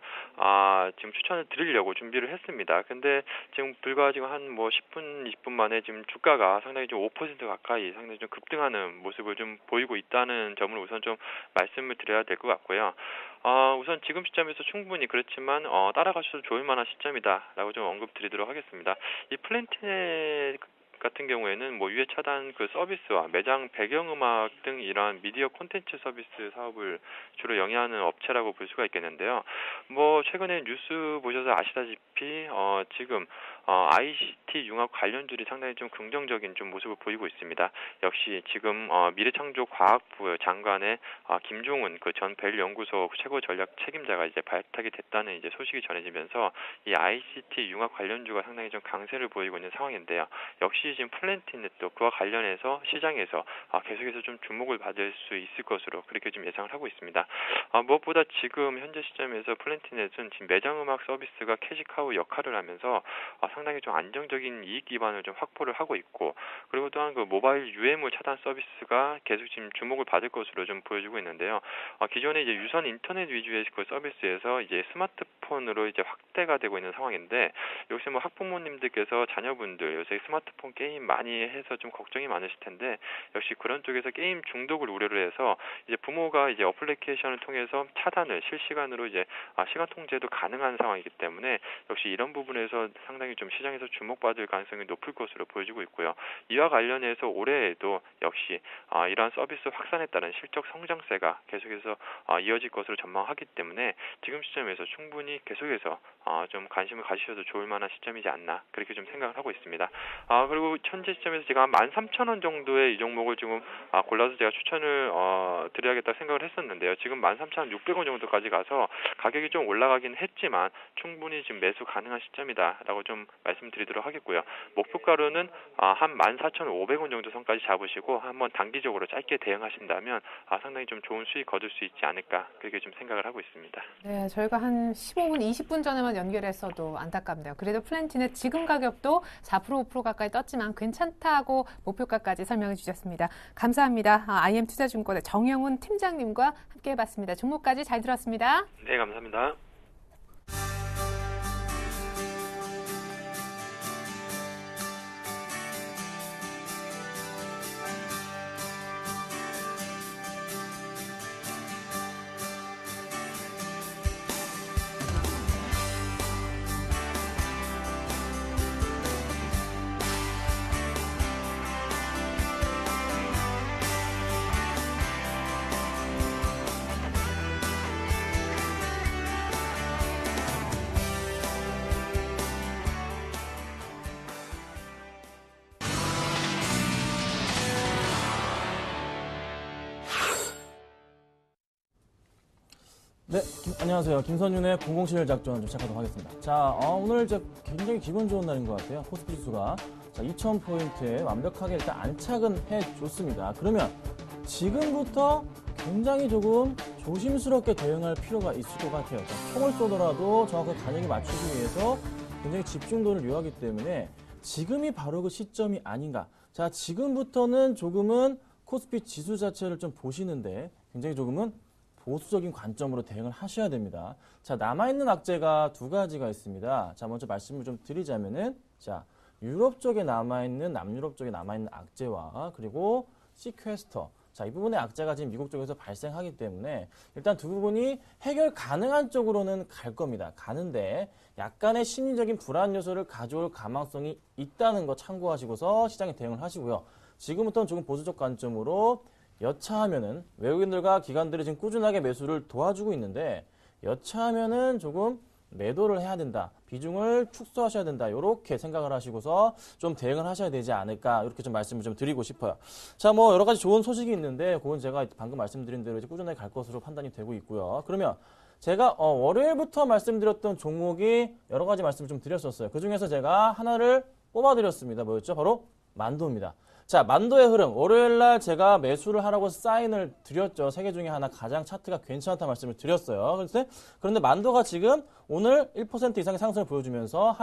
지금 추천을 드리려고 준비를 했습니다. 근데 지금 불과 지금 한 뭐 10분, 20분 만에 지금 주가가 상당히 좀 5% 가까이 상당히 좀 급등하는 모습을 좀 보이고 있다는 점을 우선 좀 말씀을 드려야 될 것 같고요. 우선 지금 시점에서 충분히 그렇지만 따라가셔도 좋을 만한 시점이다라고 좀 언급드리도록 하겠습니다. 이 플랜티넷 같은 경우에는 뭐 유해 차단 그 서비스와 매장 배경음악 등 이러한 미디어 콘텐츠 서비스 사업을 주로 영위하는 업체라고 볼 수가 있겠는데요. 뭐 최근에 뉴스 보셔서 아시다시피 지금 ICT 융합 관련주들이 상당히 좀 긍정적인 좀 모습을 보이고 있습니다. 역시 지금 미래창조과학부 장관의 김종훈 그 전 벨연구소 최고 전략 책임자가 이제 발탁이 됐다는 이제 소식이 전해지면서 이 ICT 융합 관련주가 상당히 좀 강세를 보이고 있는 상황인데요. 역시 지금 플랜티넷도 그와 관련해서 시장에서 계속해서 좀 주목을 받을 수 있을 것으로 그렇게 좀 예상을 하고 있습니다. 무엇보다 지금 현재 시점에서 플랜티넷은 지금 매장음악 서비스가 캐시카우 역할을 하면서 상당히 좀 안정적인 이익 기반을 좀 확보를 하고 있고 그리고 또한 그 모바일 유해물 차단 서비스가 계속 지금 주목을 받을 것으로 좀 보여지고 있는데요. 기존에 이제 유선 인터넷 위주의 그 서비스에서 이제 스마트폰으로 이제 확대가 되고 있는 상황인데 역시 뭐 학부모님들께서 자녀분들 요새 스마트폰 게임 많이 해서 좀 걱정이 많으실 텐데 역시 그런 쪽에서 게임 중독을 우려를 해서 이제 부모가 이제 어플리케이션을 통해서 차단을 실시간으로 이제 시간 통제도 가능한 상황이기 때문에 역시 이런 부분에서 상당히 좀 시장에서 주목받을 가능성이 높을 것으로 보여지고 있고요. 이와 관련해서 올해에도 역시 이러한 서비스 확산에 따른 실적 성장세가 계속해서 이어질 것으로 전망하기 때문에 지금 시점에서 충분히 계속해서 좀 관심을 가지셔도 좋을 만한 시점이지 않나 그렇게 좀 생각을 하고 있습니다. 그리고 현재 시점에서 제가 한 13,000원 정도의 이 종목을 지금 골라서 제가 추천을 드려야겠다 생각을 했었는데요. 지금 13,600원 정도까지 가서 가격이 좀 올라가긴 했지만 충분히 지금 매수 가능한 시점이다라고 좀 말씀드리도록 하겠고요. 목표가로는 한 14,500원 정도 선까지 잡으시고 한번 단기적으로 짧게 대응하신다면 상당히 좀 좋은 수익 거둘 수 있지 않을까 그렇게 좀 생각을 하고 있습니다. 네, 저희가 한 15분, 20분 전에만 연결했어도 안타깝네요. 그래도 플랜티넷 지금 가격도 4%, 5% 가까이 떴지만 괜찮다고 목표가까지 설명해 주셨습니다. 감사합니다. IM투자증권의 정영훈 팀장님과 함께 해봤습니다. 종목까지 잘 들었습니다. 네, 감사합니다. 네, 안녕하세요. 김선윤의 007 작전 좀 시작하도록 하겠습니다. 자, 오늘 굉장히 기분 좋은 날인 것 같아요. 코스피 지수가 2,000포인트에 완벽하게 일단 안착은 해줬습니다. 그러면 지금부터 굉장히 조금 조심스럽게 대응할 필요가 있을 것 같아요. 총을 쏘더라도 정확하게 가격에 맞추기 위해서 굉장히 집중도를 요하기 때문에 지금이 바로 그 시점이 아닌가. 자, 지금부터는 조금은 코스피 지수 자체를 좀 보시는데 굉장히 조금은 보수적인 관점으로 대응을 하셔야 됩니다. 자, 남아있는 악재가 두 가지가 있습니다. 자, 먼저 말씀을 좀 드리자면은, 자, 유럽 쪽에 남아있는, 남유럽 쪽에 남아있는 악재와 그리고 시퀘스터. 자, 이 부분의 악재가 지금 미국 쪽에서 발생하기 때문에 일단 두 부분이 해결 가능한 쪽으로는 갈 겁니다. 가는데 약간의 심리적인 불안 요소를 가져올 가망성이 있다는 거 참고하시고서 시장에 대응을 하시고요. 지금부터는 조금 보수적 관점으로 여차하면은 외국인들과 기관들이 지금 꾸준하게 매수를 도와주고 있는데 여차하면은 조금 매도를 해야 된다. 비중을 축소하셔야 된다. 이렇게 생각을 하시고서 좀 대응을 하셔야 되지 않을까. 이렇게 좀 말씀을 좀 드리고 싶어요. 자, 뭐 여러 가지 좋은 소식이 있는데 그건 제가 방금 말씀드린 대로 이제 꾸준하게 갈 것으로 판단이 되고 있고요. 그러면 제가 월요일부터 말씀드렸던 종목이 여러 가지 말씀을 좀 드렸었어요. 그 중에서 제가 하나를 뽑아드렸습니다. 뭐였죠? 바로 만도입니다. 자, 만도의 흐름. 월요일날 제가 매수를 하라고 사인을 드렸죠. 세 개 중에 하나 가장 차트가 괜찮다 말씀을 드렸어요. 그런데 만도가 지금 오늘 1% 이상의 상승을 보여주면서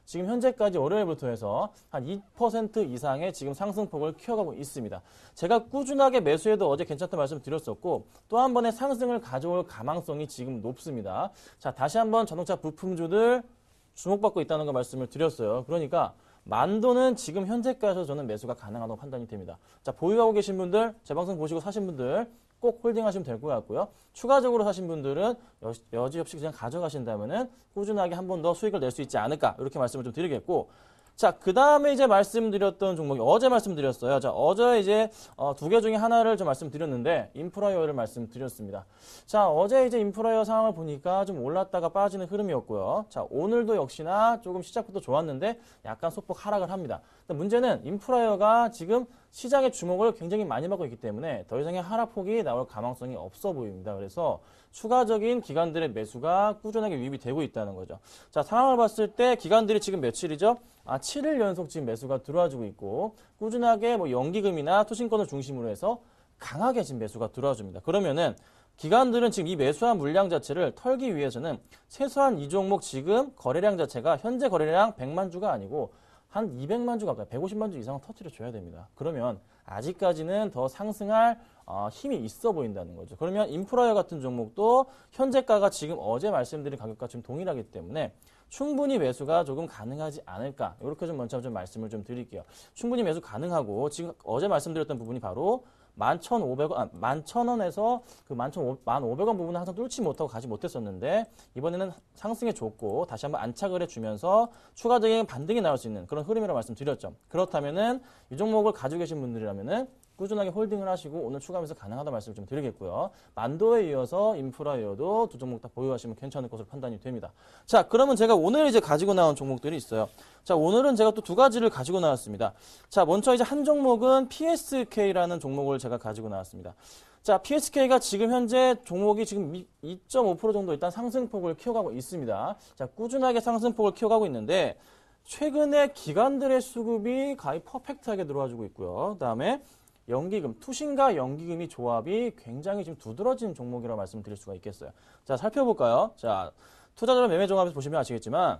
지금 현재까지 월요일부터 해서 한 2% 이상의 지금 상승폭을 키워가고 있습니다. 제가 꾸준하게 매수해도 어제 괜찮다 말씀을 드렸었고 또 한 번의 상승을 가져올 가망성이 지금 높습니다. 자, 다시 한번 자동차 부품주들 주목받고 있다는 거 말씀을 드렸어요. 그러니까 만도는 지금 현재까지 저는 매수가 가능하다고 판단이 됩니다. 자, 보유하고 계신 분들, 제 방송 보시고 사신 분들 꼭 홀딩하시면 될 것 같고요. 추가적으로 사신 분들은 여지없이 그냥 가져가신다면은 꾸준하게 한 번 더 수익을 낼 수 있지 않을까 이렇게 말씀을 좀 드리겠고, 자, 그 다음에 이제 말씀드렸던 종목이 어제 말씀드렸어요. 자, 어제 이제 두 개 중에 하나를 좀 말씀드렸는데 인프라웨어를 말씀드렸습니다. 자, 어제 이제 인프라웨어 상황을 보니까 좀 올랐다가 빠지는 흐름이었고요. 자, 오늘도 역시나 조금 시작부터 좋았는데 약간 소폭 하락을 합니다. 근데 문제는 인프라웨어가 지금 시장의 주목을 굉장히 많이 받고 있기 때문에 더 이상의 하락폭이 나올 가망성이 없어 보입니다. 그래서 추가적인 기관들의 매수가 꾸준하게 유입이 되고 있다는 거죠. 자, 상황을 봤을 때 기관들이 지금 며칠이죠? 7일 연속 지금 매수가 들어와주고 있고 꾸준하게 뭐 연기금이나 투신권을 중심으로 해서 강하게 지금 매수가 들어와줍니다. 그러면은 기관들은 지금 이 매수한 물량 자체를 털기 위해서는 최소한 이 종목 지금 거래량 자체가 현재 거래량 100만 주가 아니고 한 200만 주 가까이 150만 주 이상은 터뜨려 줘야 됩니다. 그러면 아직까지는 더 상승할 힘이 있어 보인다는 거죠. 그러면 인프라웨어 같은 종목도 현재가가 지금 어제 말씀드린 가격과 지금 동일하기 때문에 충분히 매수가 조금 가능하지 않을까. 이렇게 좀 먼저 좀 말씀을 좀 드릴게요. 충분히 매수 가능하고 지금 어제 말씀드렸던 부분이 바로 11,100원에서 그 11,500원 부분은 항상 뚫지 못하고 가지 못했었는데 이번에는 상승해 줬고 다시 한번 안착을 해주면서 추가적인 반등이 나올 수 있는 그런 흐름이라고 말씀드렸죠. 그렇다면은 이 종목을 가지고 계신 분들이라면은 꾸준하게 홀딩을 하시고 오늘 추가 매수 가능하다 말씀을 좀 드리겠고요. 만도에 이어서 인프라웨어도 두 종목 다 보유하시면 괜찮을 것으로 판단이 됩니다. 자, 그러면 제가 오늘 이제 가지고 나온 종목들이 있어요. 자, 오늘은 제가 또 두 가지를 가지고 나왔습니다. 자, 먼저 이제 한 종목은 PSK라는 종목을 제가 가지고 나왔습니다. 자, PSK가 지금 현재 종목이 지금 2.5% 정도 일단 상승폭을 키워가고 있습니다. 자, 꾸준하게 상승폭을 키워가고 있는데 최근에 기관들의 수급이 거의 퍼펙트하게 들어와주고 있고요. 그다음에 연기금, 투신과 연기금이 조합이 굉장히 지금 두드러진 종목이라고 말씀드릴 수가 있겠어요. 자, 살펴볼까요? 자, 투자자료 매매 종합에서 보시면 아시겠지만,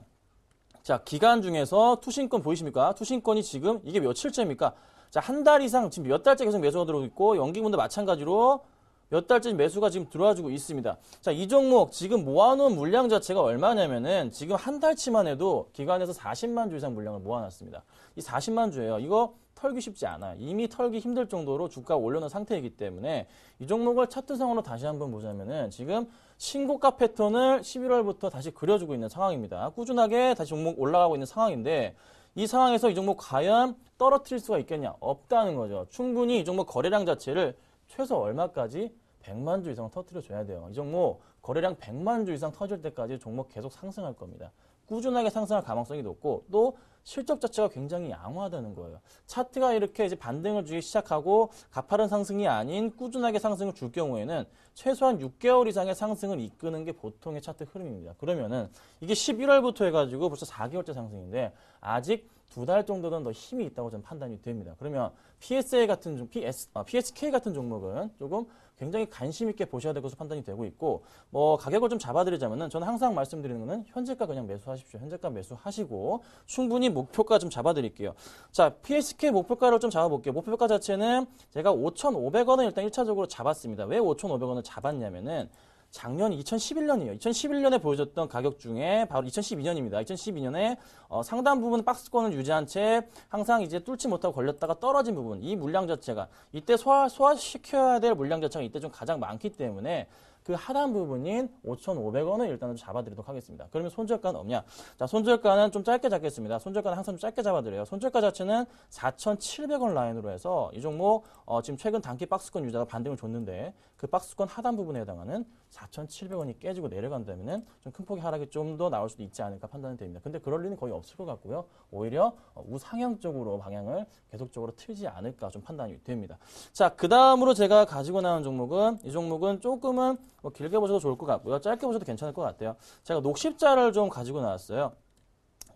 자, 기간 중에서 투신권 보이십니까? 투신권이 지금 이게 며칠째입니까? 자, 한 달 이상 지금 몇 달째 계속 매수가 들어오고 있고, 연기금도 마찬가지로 몇 달째 매수가 지금 들어와주고 있습니다. 자, 이 종목 지금 모아놓은 물량 자체가 얼마냐면은 지금 한 달치만 해도 기관에서 40만 주 이상 물량을 모아놨습니다. 이 40만 주예요. 이거 털기 쉽지 않아요. 이미 털기 힘들 정도로 주가가 올려놓은 상태이기 때문에 이 종목을 차트상으로 다시 한번 보자면은 지금 신고가 패턴을 11월부터 다시 그려주고 있는 상황입니다. 꾸준하게 다시 종목 올라가고 있는 상황인데 이 상황에서 이 종목 과연 떨어뜨릴 수가 있겠냐? 없다는 거죠. 충분히 이 종목 거래량 자체를 최소 얼마까지? 100만 주 이상 터뜨려줘야 돼요. 이 종목 거래량 100만 주 이상 터질 때까지 종목 계속 상승할 겁니다. 꾸준하게 상승할 가능성이 높고 또 실적 자체가 굉장히 양호하다는 거예요. 차트가 이렇게 이제 반등을 주기 시작하고 가파른 상승이 아닌 꾸준하게 상승을 줄 경우에는 최소한 6개월 이상의 상승을 이끄는 게 보통의 차트 흐름입니다. 그러면은 이게 11월부터 해가지고 벌써 4개월째 상승인데 아직 2달 정도는 더 힘이 있다고 저는 판단이 됩니다. 그러면 PSK 같은 종목은 조금 굉장히 관심 있게 보셔야 될 것으로 판단이 되고 있고, 뭐 가격을 좀 잡아드리자면은 저는 항상 말씀드리는 거는 현재가 그냥 매수하십시오. 현재가 매수하시고 충분히 목표가 좀 잡아드릴게요. 자, PSK 목표가를 좀 잡아볼게요. 목표가 자체는 제가 5,500원을 일단 1차적으로 잡았습니다. 왜 5,500원을 잡았냐면은 작년 2011년이에요. 2011년에 보여줬던 가격 중에 바로 2012년입니다. 2012년에 상당 부분 박스권을 유지한 채 항상 이제 뚫지 못하고 걸렸다가 떨어진 부분, 이 물량 자체가 이때 소화시켜야 될 물량 자체가 이때 좀 가장 많기 때문에 그 하단 부분인 5,500원을 일단은 잡아드리도록 하겠습니다. 그러면 손절가는 없냐? 자, 손절가는 좀 짧게 잡겠습니다. 손절가는 항상 좀 짧게 잡아드려요. 손절가 자체는 4,700원 라인으로 해서 이 종목 지금 최근 단기 박스권 유지가 반등을 줬는데 그 박스권 하단 부분에 해당하는 4,700원이 깨지고 내려간다면은 좀 큰 폭의 하락이 좀 더 나올 수도 있지 않을까 판단이 됩니다. 근데 그럴 리는 거의 없을 것 같고요. 오히려 우상향 쪽으로 방향을 계속적으로 틀지 않을까 좀 판단이 됩니다. 자, 그 다음으로 제가 가지고 나온 종목은 이 종목은 조금은 뭐 길게 보셔도 좋을 것 같고요. 짧게 보셔도 괜찮을 것 같아요. 제가 녹십자를 좀 가지고 나왔어요.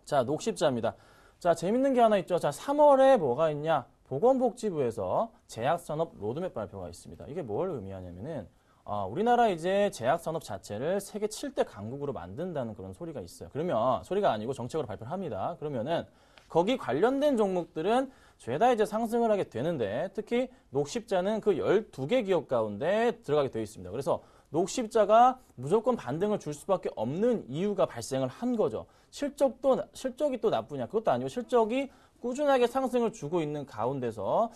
자, 녹십자입니다. 자, 재밌는 게 하나 있죠. 자, 3월에 뭐가 있냐? 보건복지부에서 제약산업 로드맵 발표가 있습니다. 이게 뭘 의미하냐면은 우리나라 이제 제약산업 자체를 세계 7대 강국으로 만든다는 그런 소리가 있어요. 그러면 소리가 아니고 정책으로 발표를 합니다. 그러면은 거기 관련된 종목들은 죄다 이제 상승을 하게 되는데 특히 녹십자는 그 12개 기업 가운데 들어가게 되어 있습니다. 그래서 녹십자가 무조건 반등을 줄 수밖에 없는 이유가 발생을 한 거죠. 실적이 또 나쁘냐? 그것도 아니고 실적이 꾸준하게 상승을 주고 있는 가운데서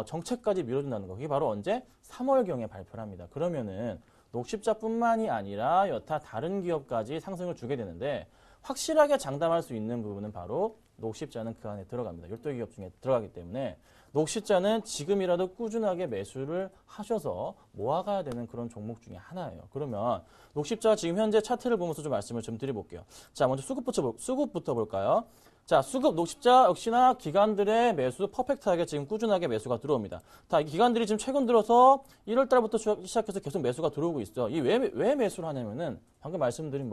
정책까지 밀어준다는 거. 그게 바로 언제? 3월경에 발표를 합니다. 그러면은 녹십자뿐만이 아니라 여타 다른 기업까지 상승을 주게 되는데 확실하게 장담할 수 있는 부분은 바로 녹십자는 그 안에 들어갑니다. 12기업 중에 들어가기 때문에 녹십자는 지금이라도 꾸준하게 매수를 하셔서 모아가야 되는 그런 종목 중에 하나예요. 그러면 녹십자 지금 현재 차트를 보면서 좀 말씀을 좀 드려볼게요. 자, 먼저 수급부터 볼까요? 자, 수급 녹십자 역시나 기관들의 매수 퍼펙트하게 지금 꾸준하게 매수가 들어옵니다. 다 이 기관들이 지금 최근 들어서 1월 달부터 시작해서 계속 매수가 들어오고 있어요. 이 왜 매수를 하냐면은 방금 말씀드린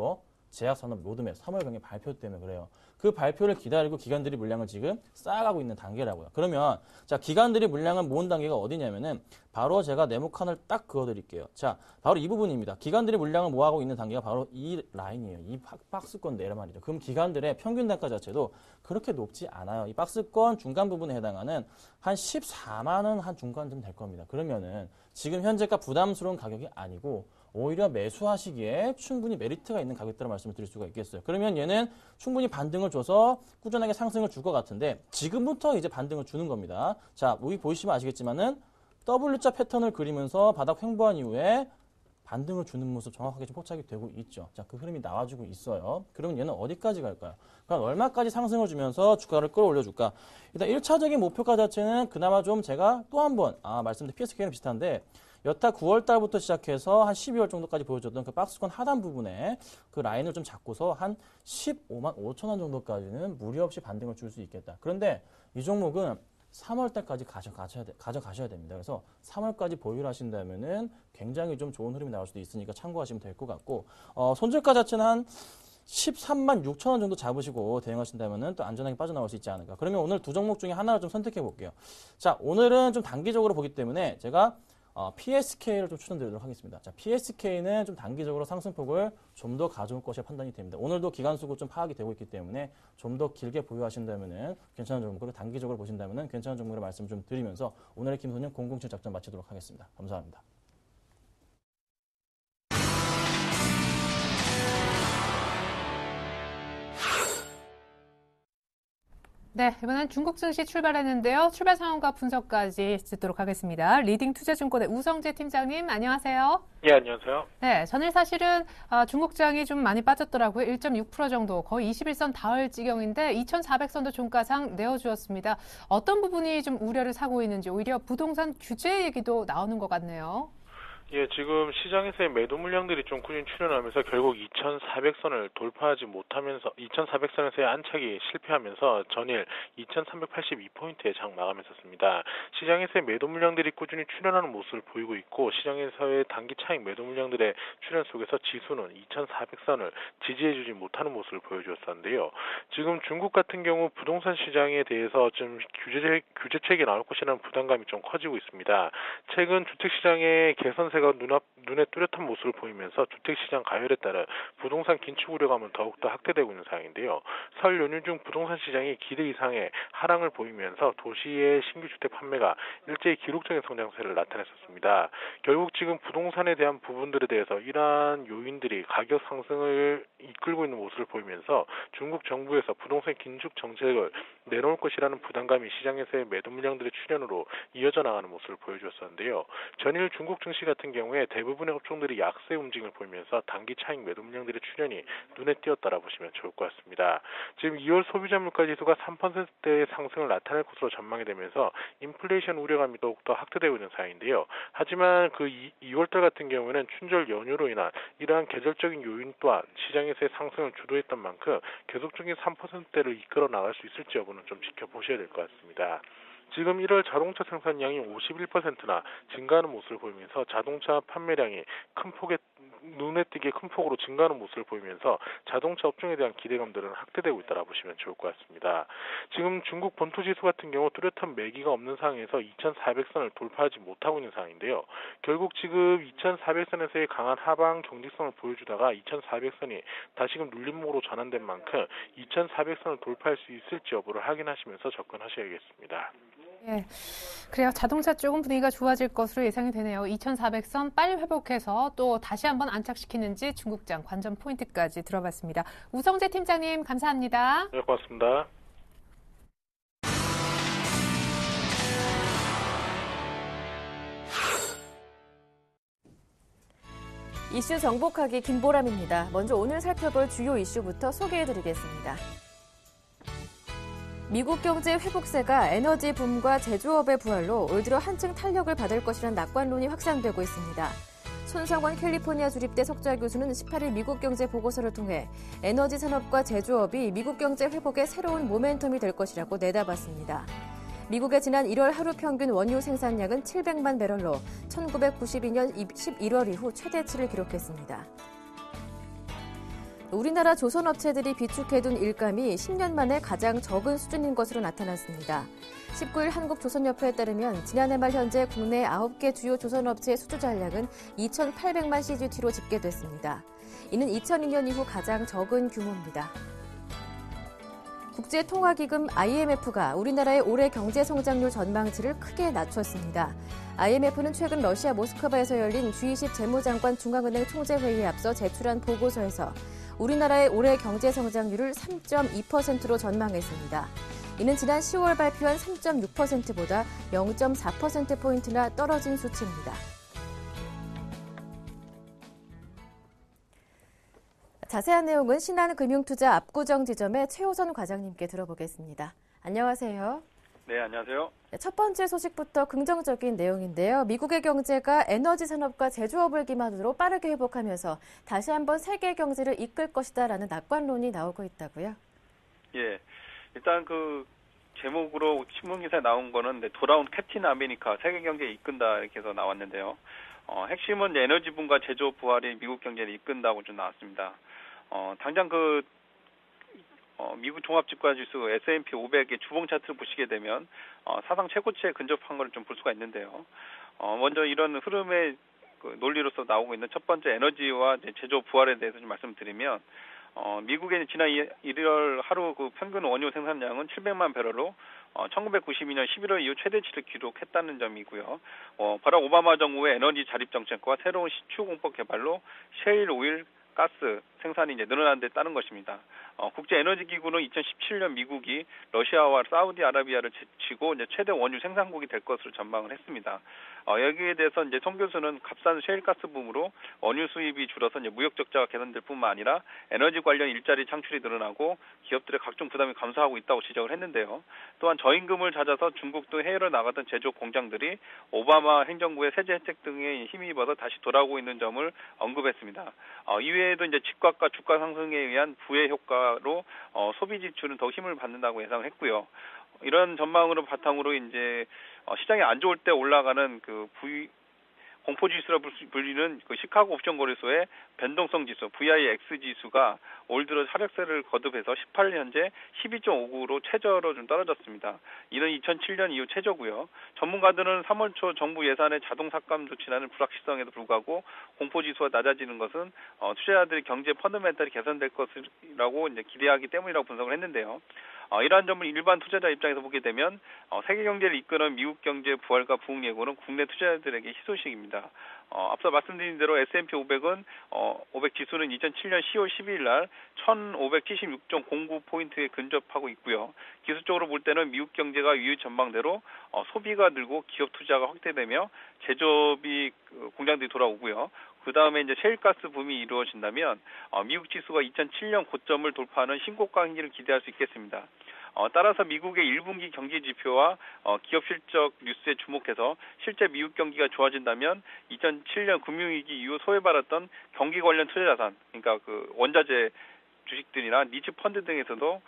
제약산업 로드맵 3월경에 발표 때문에 그래요. 그 발표를 기다리고 기관들이 물량을 지금 쌓아가고 있는 단계라고요. 그러면 자, 기관들이 물량을 모은 단계가 어디냐면은 바로 제가 네모칸을 딱 그어드릴게요. 자, 바로 이 부분입니다. 기관들이 물량을 모아가고 있는 단계가 바로 이 라인이에요. 이 박스권 내란 말이죠. 그럼 기관들의 평균 단가 자체도 그렇게 높지 않아요. 이 박스권 중간 부분에 해당하는 한 14만 원 한 중간쯤 될 겁니다. 그러면은 지금 현재가 부담스러운 가격이 아니고 오히려 매수하시기에 충분히 메리트가 있는 가격대로 말씀을 드릴 수가 있겠어요. 그러면 얘는 충분히 반등을 줘서 꾸준하게 상승을 줄 것 같은데 지금부터 이제 반등을 주는 겁니다. 자, 여기 보시면 아시겠지만은 W자 패턴을 그리면서 바닥 횡보한 이후에 반등을 주는 모습 정확하게 좀 포착이 되고 있죠. 자, 그 흐름이 나와주고 있어요. 그러면 얘는 어디까지 갈까요? 그럼 얼마까지 상승을 주면서 주가를 끌어올려줄까? 일단 1차적인 목표가 자체는 그나마 좀 제가 또 한 번 말씀드린 PSK랑 비슷한데 여타 9월 달부터 시작해서 한 12월 정도까지 보여줬던 그 박스권 하단 부분에 그 라인을 좀 잡고서 한 15만 5천 원 정도까지는 무리 없이 반등을 줄 수 있겠다. 그런데 이 종목은 3월 달까지 가져가셔야 됩니다. 그래서 3월까지 보유를 하신다면은 굉장히 좀 좋은 흐름이 나올 수도 있으니까 참고하시면 될 것 같고, 손절가 자체는 한 13만 6천 원 정도 잡으시고 대응하신다면은 또 안전하게 빠져나올 수 있지 않을까. 그러면 오늘 두 종목 중에 하나를 좀 선택해 볼게요. 자, 오늘은 좀 단기적으로 보기 때문에 제가 PSK를 좀 추천드리도록 하겠습니다. 자, PSK는 좀 단기적으로 상승폭을 좀 더 가져올 것이 판단이 됩니다. 오늘도 기간수고 좀 파악이 되고 있기 때문에 좀 더 길게 보유하신다면은 괜찮은 종목, 그리고 단기적으로 보신다면은 괜찮은 종목으로 말씀 좀 드리면서 오늘의 김선영 007 작전 마치도록 하겠습니다. 감사합니다. 네, 이번엔 중국 증시 출발했는데요. 출발 상황과 분석까지 듣도록 하겠습니다. 리딩 투자증권의 우성재 팀장님, 안녕하세요. 예, 안녕하세요. 네, 전일 사실은 중국장이 좀 많이 빠졌더라고요. 1.6% 정도, 거의 21선 닿을 지경인데 2,400선도 종가상 내어주었습니다. 어떤 부분이 좀 우려를 사고 있는지 오히려 부동산 규제 얘기도 나오는 것 같네요. 예, 지금 시장에서의 매도 물량들이 좀 꾸준히 출현하면서 결국 2,400선을 돌파하지 못하면서 2,400선에서의 안착이 실패하면서 전일 2,382포인트의 장 마감했었습니다. 시장에서의 매도 물량들이 꾸준히 출현하는 모습을 보이고 있고 시장에서의 단기 차익 매도 물량들의 출현 속에서 지수는 2,400선을 지지해주지 못하는 모습을 보여주었었는데요. 지금 중국 같은 경우 부동산 시장에 대해서 좀 규제책이 나올 것이라는 부담감이 좀 커지고 있습니다. 최근 주택시장의 개선세가 눈에 뚜렷한 모습을 보이면서 주택시장 가열에 따라 부동산 긴축 우려감은 더욱더 확대되고 있는 상황인데요. 설 연휴 중 부동산 시장이 기대 이상의 하락을 보이면서 도시의 신규 주택 판매가 일제히 기록적인 성장세를 나타냈었습니다. 결국 지금 부동산에 대한 부분들에 대해서 이러한 요인들이 가격 상승을 이끌고 있는 모습을 보이면서 중국 정부에서 부동산 긴축 정책을 내놓을 것이라는 부담감이 시장에서의 매도 물량들의 출현으로 이어져 나가는 모습을 보여주었었는데요. 전일 중국 증시 같은 경우에 대부분의 업종들이 약세 움직임을 보이면서 단기 차익 매도 물량들의 출현이 눈에 띄었다라 보시면 좋을 것 같습니다. 지금 2월 소비자 물가 지수가 3%대의 상승을 나타낼 것으로 전망이 되면서 인플레이션 우려감이 더욱더 확대되고 있는 상황인데요. 하지만 그 2월달 같은 경우에는 춘절 연휴로 인한 이러한 계절적인 요인 또한 시장에서의 상승을 주도했던 만큼 계속적인 3%대를 이끌어 나갈 수 있을지 여부는 좀 지켜보셔야 될 것 같습니다. 지금 1월 자동차 생산량이 51%나 증가하는 모습을 보이면서 자동차 판매량이 큰 폭의 눈에 띄게 큰 폭으로 증가하는 모습을 보이면서 자동차 업종에 대한 기대감들은 확대되고 있다고 보시면 좋을 것 같습니다. 지금 중국 본토지수 같은 경우 뚜렷한 매기가 없는 상황에서 2,400선을 돌파하지 못하고 있는 상황인데요. 결국 지금 2,400선에서의 강한 하방 경직성을 보여주다가 2,400선이 다시금 눌림목으로 전환된 만큼 2,400선을 돌파할 수 있을지 여부를 확인하시면서 접근하셔야겠습니다. 예, 그래요. 자동차 쪽은 분위기가 좋아질 것으로 예상이 되네요. 2,400선 빨리 회복해서 또 다시 한번 안착시키는지 중국장 관전 포인트까지 들어봤습니다. 우성재 팀장님 감사합니다. 네, 고맙습니다. 이슈 정복하기 김보람입니다. 먼저 오늘 살펴볼 주요 이슈부터 소개해드리겠습니다. 미국 경제 회복세가 에너지 붐과 제조업의 부활로 올 들어 한층 탄력을 받을 것이란 낙관론이 확산되고 있습니다. 손성원 캘리포니아 주립대 석좌 교수는 18일 미국 경제 보고서를 통해 에너지 산업과 제조업이 미국 경제 회복의 새로운 모멘텀이 될 것이라고 내다봤습니다. 미국의 지난 1월 하루 평균 원유 생산량은 700만 배럴로 1992년 11월 이후 최대치를 기록했습니다. 우리나라 조선업체들이 비축해둔 일감이 10년 만에 가장 적은 수준인 것으로 나타났습니다. 19일 한국조선협회에 따르면 지난해 말 현재 국내 9개 주요 조선업체의 수주 잔량은 2,800만 CGT로 집계됐습니다. 이는 2002년 이후 가장 적은 규모입니다. 국제통화기금 IMF가 우리나라의 올해 경제성장률 전망치를 크게 낮췄습니다. IMF는 최근 러시아 모스크바에서 열린 G20 재무장관 중앙은행 총재회의에 앞서 제출한 보고서에서 우리나라의 올해 경제성장률을 3.2%로 전망했습니다. 이는 지난 10월 발표한 3.6%보다 0.4%포인트나 떨어진 수치입니다. 자세한 내용은 신한금융투자 압구정지점의 최호선 과장님께 들어보겠습니다. 안녕하세요. 네, 안녕하세요. 첫 번째 소식부터 긍정적인 내용인데요. 미국의 경제가 에너지 산업과 제조업을 기반으로 빠르게 회복하면서 다시 한번 세계 경제를 이끌 것이다라는 낙관론이 나오고 있다고요? 예, 일단 그 제목으로 신문 기사에 나온 거는 돌아온 캡틴 아메리카 세계 경제에 이끈다 이렇게 해서 나왔는데요. 핵심은 에너지 붐과 제조업 부활이 미국 경제를 이끈다고 좀 나왔습니다. 당장 미국 종합지가지수 S&P 500의 주봉 차트를 보시게 되면 사상 최고치에 근접한 걸 좀 볼 수가 있는데요. 먼저 이런 흐름의 논리로서 나오고 있는 첫 번째 에너지와 제조업 부활에 대해서 좀 말씀드리면 미국의 지난 1월 하루 그 평균 원유 생산량은 700만 배럴로 1992년 11월 이후 최대치를 기록했다는 점이고요. 바락 오바마 정부의 에너지 자립 정책과 새로운 시추 공법 개발로 셰일 오일 가스 생산이 이제 늘어난 데 따른 것입니다. 국제에너지기구는 2017년 미국이 러시아와 사우디아라비아를 제치고 이제 최대 원유 생산국이 될 것으로 전망을 했습니다. 여기에 대해서 이제 송 교수는 값싼 셰일가스 붐으로 원유 수입이 줄어서 이제 무역 적자가 개선될 뿐만 아니라 에너지 관련 일자리 창출이 늘어나고 기업들의 각종 부담이 감소하고 있다고 지적을 했는데요. 또한 저임금을 찾아서 중국도 해외로 나갔던 제조업 공장들이 오바마 행정부의 세제 혜택 등에 힘입어서 다시 돌아오고 있는 점을 언급했습니다. 이외에도 이제 집값과 주가 상승에 의한 부의 효과로 소비 지출은 더 힘을 받는다고 예상했고요. 이런 전망으로 바탕으로 이제 시장이 안 좋을 때 올라가는 그 공포지수라 불리는 그 시카고 옵션 거래소의 변동성 지수 VIX 지수가 올 들어 하락세를 거듭해서 18일 현재 12.59로 최저로 좀 떨어졌습니다. 이는 2007년 이후 최저고요. 전문가들은 3월 초 정부 예산의 자동 삭감 조치라는 불확실성에도 불구하고 공포지수가 낮아지는 것은 투자자들의 경제 펀더멘털이 개선될 것이라고 이제 기대하기 때문이라고 분석을 했는데요. 이러한 점을 일반 투자자 입장에서 보게 되면 세계 경제를 이끄는 미국 경제 부활과 부흥 예고는 국내 투자자들에게 희소식입니다. 앞서 말씀드린 대로 S&P 500은 500 지수는 2007년 10월 12일 날 1576.09포인트에 근접하고 있고요. 기술적으로 볼 때는 미국 경제가 유유 전망대로 소비가 늘고 기업 투자가 확대되며 제조업이 공장들이 돌아오고요. 그 다음에 이제 셰일가스 붐이 이루어진다면 미국 지수가 2007년 고점을 돌파하는 신고가 행진을 기대할 수 있겠습니다. 따라서 미국의 1분기 경기 지표와 기업 실적 뉴스에 주목해서 실제 미국 경기가 좋아진다면 2007년 금융위기 이후 소외받았던 경기 관련 투자자산, 그러니까 그 원자재 주식들이나 니치 펀드 등에서도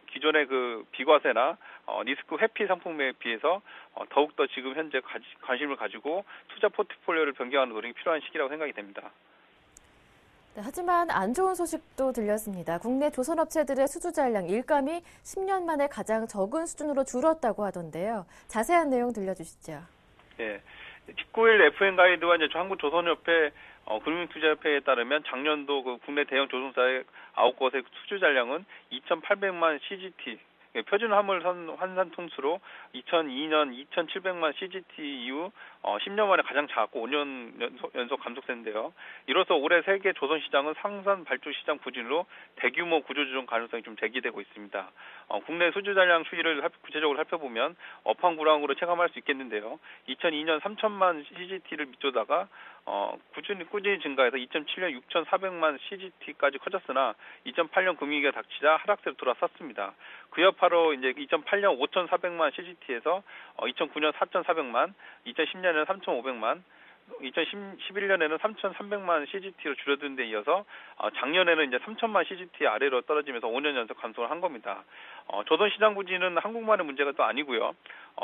기존의 그 비과세나 리스크 회피 상품에 비해서 더욱더 지금 현재 관심을 가지고 투자 포트폴리오를 변경하는 노력이 필요한 시기라고 생각이 됩니다. 네, 하지만 안 좋은 소식도 들렸습니다. 국내 조선업체들의 수주 잔량 일감이 10년 만에 가장 적은 수준으로 줄었다고 하던데요. 자세한 내용 들려주시죠. 예. 19일 FN 가이드와 이제 한국조선협회 금융투자협회에 따르면 작년도 그 국내 대형 조선사의 9곳의 수주 잔량은 2,800만 CGT, 표준 화물 환산 통수로 2002년 2,700만 CGT 이후 10년 만에 가장 작고 5년 연속 감속세인데요. 이로써 올해 세계 조선 시장은 상산 발주 시장 부진으로 대규모 구조조정 가능성이 좀 제기되고 있습니다. 국내 수주 잔량 추이를 구체적으로 살펴보면 업황불황으로 체감할 수 있겠는데요. 2002년 3천만 CGT를 밑도다가 꾸준히 증가해서 2007년 6,400만 CGT까지 커졌으나 2008년 금융위기가 닥치자 하락세로 돌아섰습니다. 그 여파로 이제 2008년 5,400만 CGT에서 2009년 4,400만, 2010년에는 3,500만, 2011년에는 3,300만 CGT로 줄어든 데 이어서 작년에는 이제 3,000만 CGT 아래로 떨어지면서 5년 연속 감소를 한 겁니다. 조선 시장 부진은 한국만의 문제가 또 아니고요.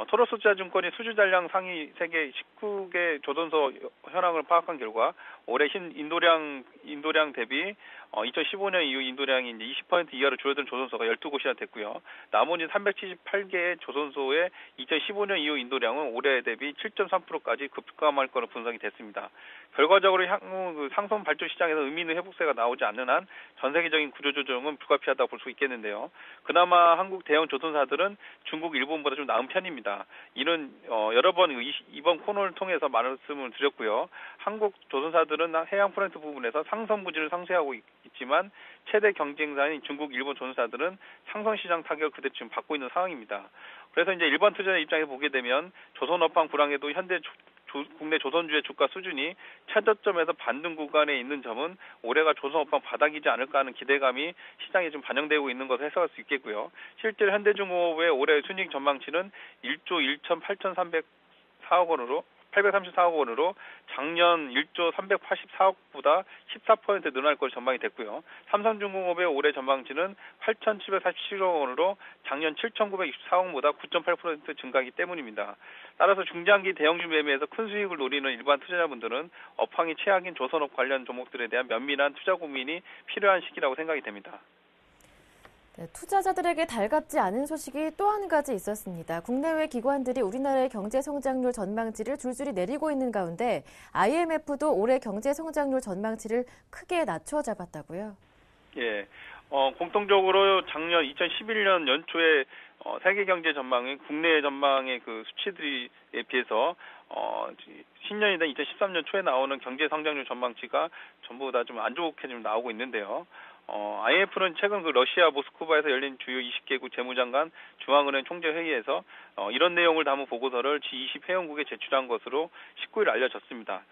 토로소자증권이 수주 잔량 상위 세계 19개 조선소 현황을 파악한 결과 올해 인도량 대비 2015년 이후 인도량이 이제 20% 이하로 줄어든 조선소가 12곳이나 됐고요. 나머지 378개의 조선소의 2015년 이후 인도량은 올해 대비 7.3%까지 급감할 것으로 분석이 됐습니다. 결과적으로 향후 상선 발주 시장에서 의미 있는 회복세가 나오지 않는 한 전 세계적인 구조조정은 불가피하다고 볼 수 있겠는데요. 그나마 한국 대형 조선사들은 중국, 일본보다 좀 나은 편입니다. 이는 여러 번 이번 코너를 통해서 말씀을 드렸고요. 한국 조선사들은 해양 프런트 부분에서 상선 부진을 상쇄하고 있지만 최대 경쟁사인 중국, 일본 조선사들은 상선 시장 타격을 그대로 지금 받고 있는 상황입니다. 그래서 이제 일반 투자자 입장에서 보게 되면 조선 업황 불황에도 현대 국내 조선주의 주가 수준이 최저점에서 반등 구간에 있는 점은 올해가 조선 업황 바닥이지 않을까 하는 기대감이 시장에 좀 반영되고 있는 것을 해석할 수 있겠고요. 실제로 현대중공업의 올해 순이익 전망치는 1조 1,8334억 원으로 작년 1조 384억보다 14% 늘어날 것으로 전망이 됐고요. 삼성중공업의 올해 전망치는 8,747억 원으로 작년 7,964억보다 9.8% 증가하기 때문입니다. 따라서 중장기 대형주 매매에서 큰 수익을 노리는 일반 투자자분들은 업황이 최악인 조선업 관련 종목들에 대한 면밀한 투자 고민이 필요한 시기라고 생각이 됩니다. 네, 투자자들에게 달갑지 않은 소식이 또 한 가지 있었습니다. 국내외 기관들이 우리나라의 경제 성장률 전망치를 줄줄이 내리고 있는 가운데 IMF도 올해 경제 성장률 전망치를 크게 낮춰 잡았다고요? 예, 공통적으로 작년 2011년 연초에 세계 경제 전망이 국내 전망의 그 수치들에 비해서 신년이나 2013년 초에 나오는 경제 성장률 전망치가 전부 다 좀 안 좋게 좀 나오고 있는데요. IMF는 최근 그 러시아 모스크바에서 열린 주요 20개국 재무장관 중앙은행 총재 회의에서 이런 내용을 담은 보고서를 G20 회원국에 제출한 것으로 19일 알려졌습니다.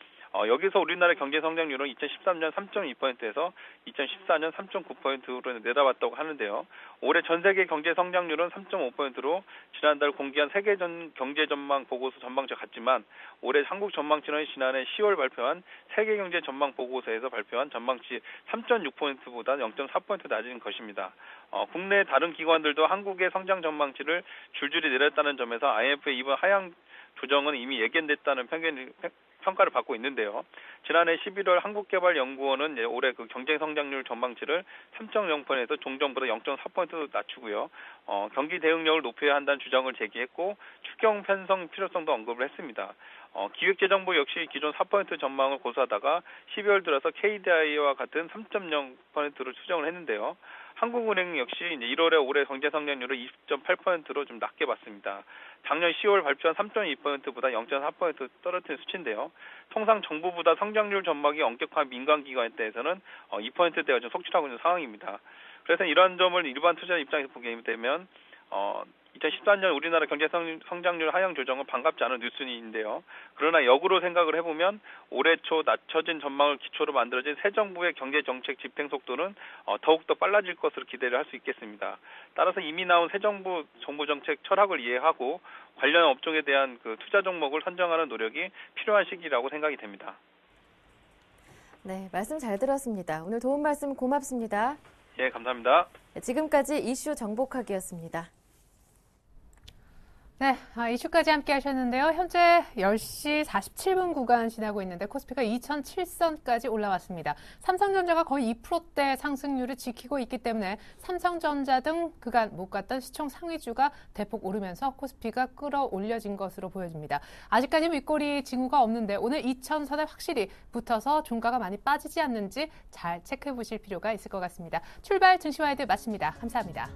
여기서 우리나라 경제 성장률은 2013년 3.2%에서 2014년 3.9%로 내다봤다고 하는데요. 올해 전 세계 경제 성장률은 3.5%로 지난달 공개한 세계 경제 전망 보고서 전망치와 같지만 올해 한국 전망치는 지난해 10월 발표한 세계 경제 전망 보고서에서 발표한 전망치 3.6%보다 0.4% 낮은 것입니다. 국내 다른 기관들도 한국의 성장 전망치를 줄줄이 내렸다는 점에서 IMF의 이번 하향 조정은 이미 예견됐다는 평가를 받고 있는데요. 지난해 11월 한국개발연구원은 올해 그 경제 성장률 전망치를 3.0%에서 종전보다 0.4% 낮추고요. 경기 대응력을 높여야 한다는 주장을 제기했고 추경 편성 필요성도 언급을 했습니다. 기획재정부 역시 기존 4% 전망을 고수하다가 12월 들어서 KDI와 같은 3.0%로 수정을 했는데요. 한국은행 역시 이제 1월에 올해 경제 성장률을 20.8%로 좀 낮게 봤습니다. 작년 10월 발표한 3.2%보다 0.4% 떨어뜨린 수치인데요. 통상 정부보다 성장률 전망이 엄격한 민간기관에 대해서는 2%대가 좀 속출하고 있는 상황입니다. 그래서 이러한 점을 일반 투자 입장에서 보게 되면 2014년 우리나라 경제 성장률 하향 조정은 반갑지 않은 뉴스인데요. 그러나 역으로 생각을 해보면 올해 초 낮춰진 전망을 기초로 만들어진 새 정부의 경제 정책 집행 속도는 더욱더 빨라질 것으로 기대를 할 수 있겠습니다. 따라서 이미 나온 새 정부 정책 철학을 이해하고 관련 업종에 대한 그 투자 종목을 선정하는 노력이 필요한 시기라고 생각이 됩니다. 네, 말씀 잘 들었습니다. 오늘 도움 말씀 고맙습니다. 예, 감사합니다. 지금까지 이슈 정복하기였습니다. 네, 이슈까지 함께 하셨는데요. 현재 10시 47분 구간 지나고 있는데 코스피가 2007선까지 올라왔습니다. 삼성전자가 거의 2%대 상승률을 지키고 있기 때문에 삼성전자 등 그간 못 갔던 시총 상위주가 대폭 오르면서 코스피가 끌어올려진 것으로 보여집니다. 아직까지 윗꼬리 징후가 없는데 오늘 2000선에 확실히 붙어서 종가가 많이 빠지지 않는지 잘 체크해 보실 필요가 있을 것 같습니다. 출발 증시와이드 마칩니다. 감사합니다.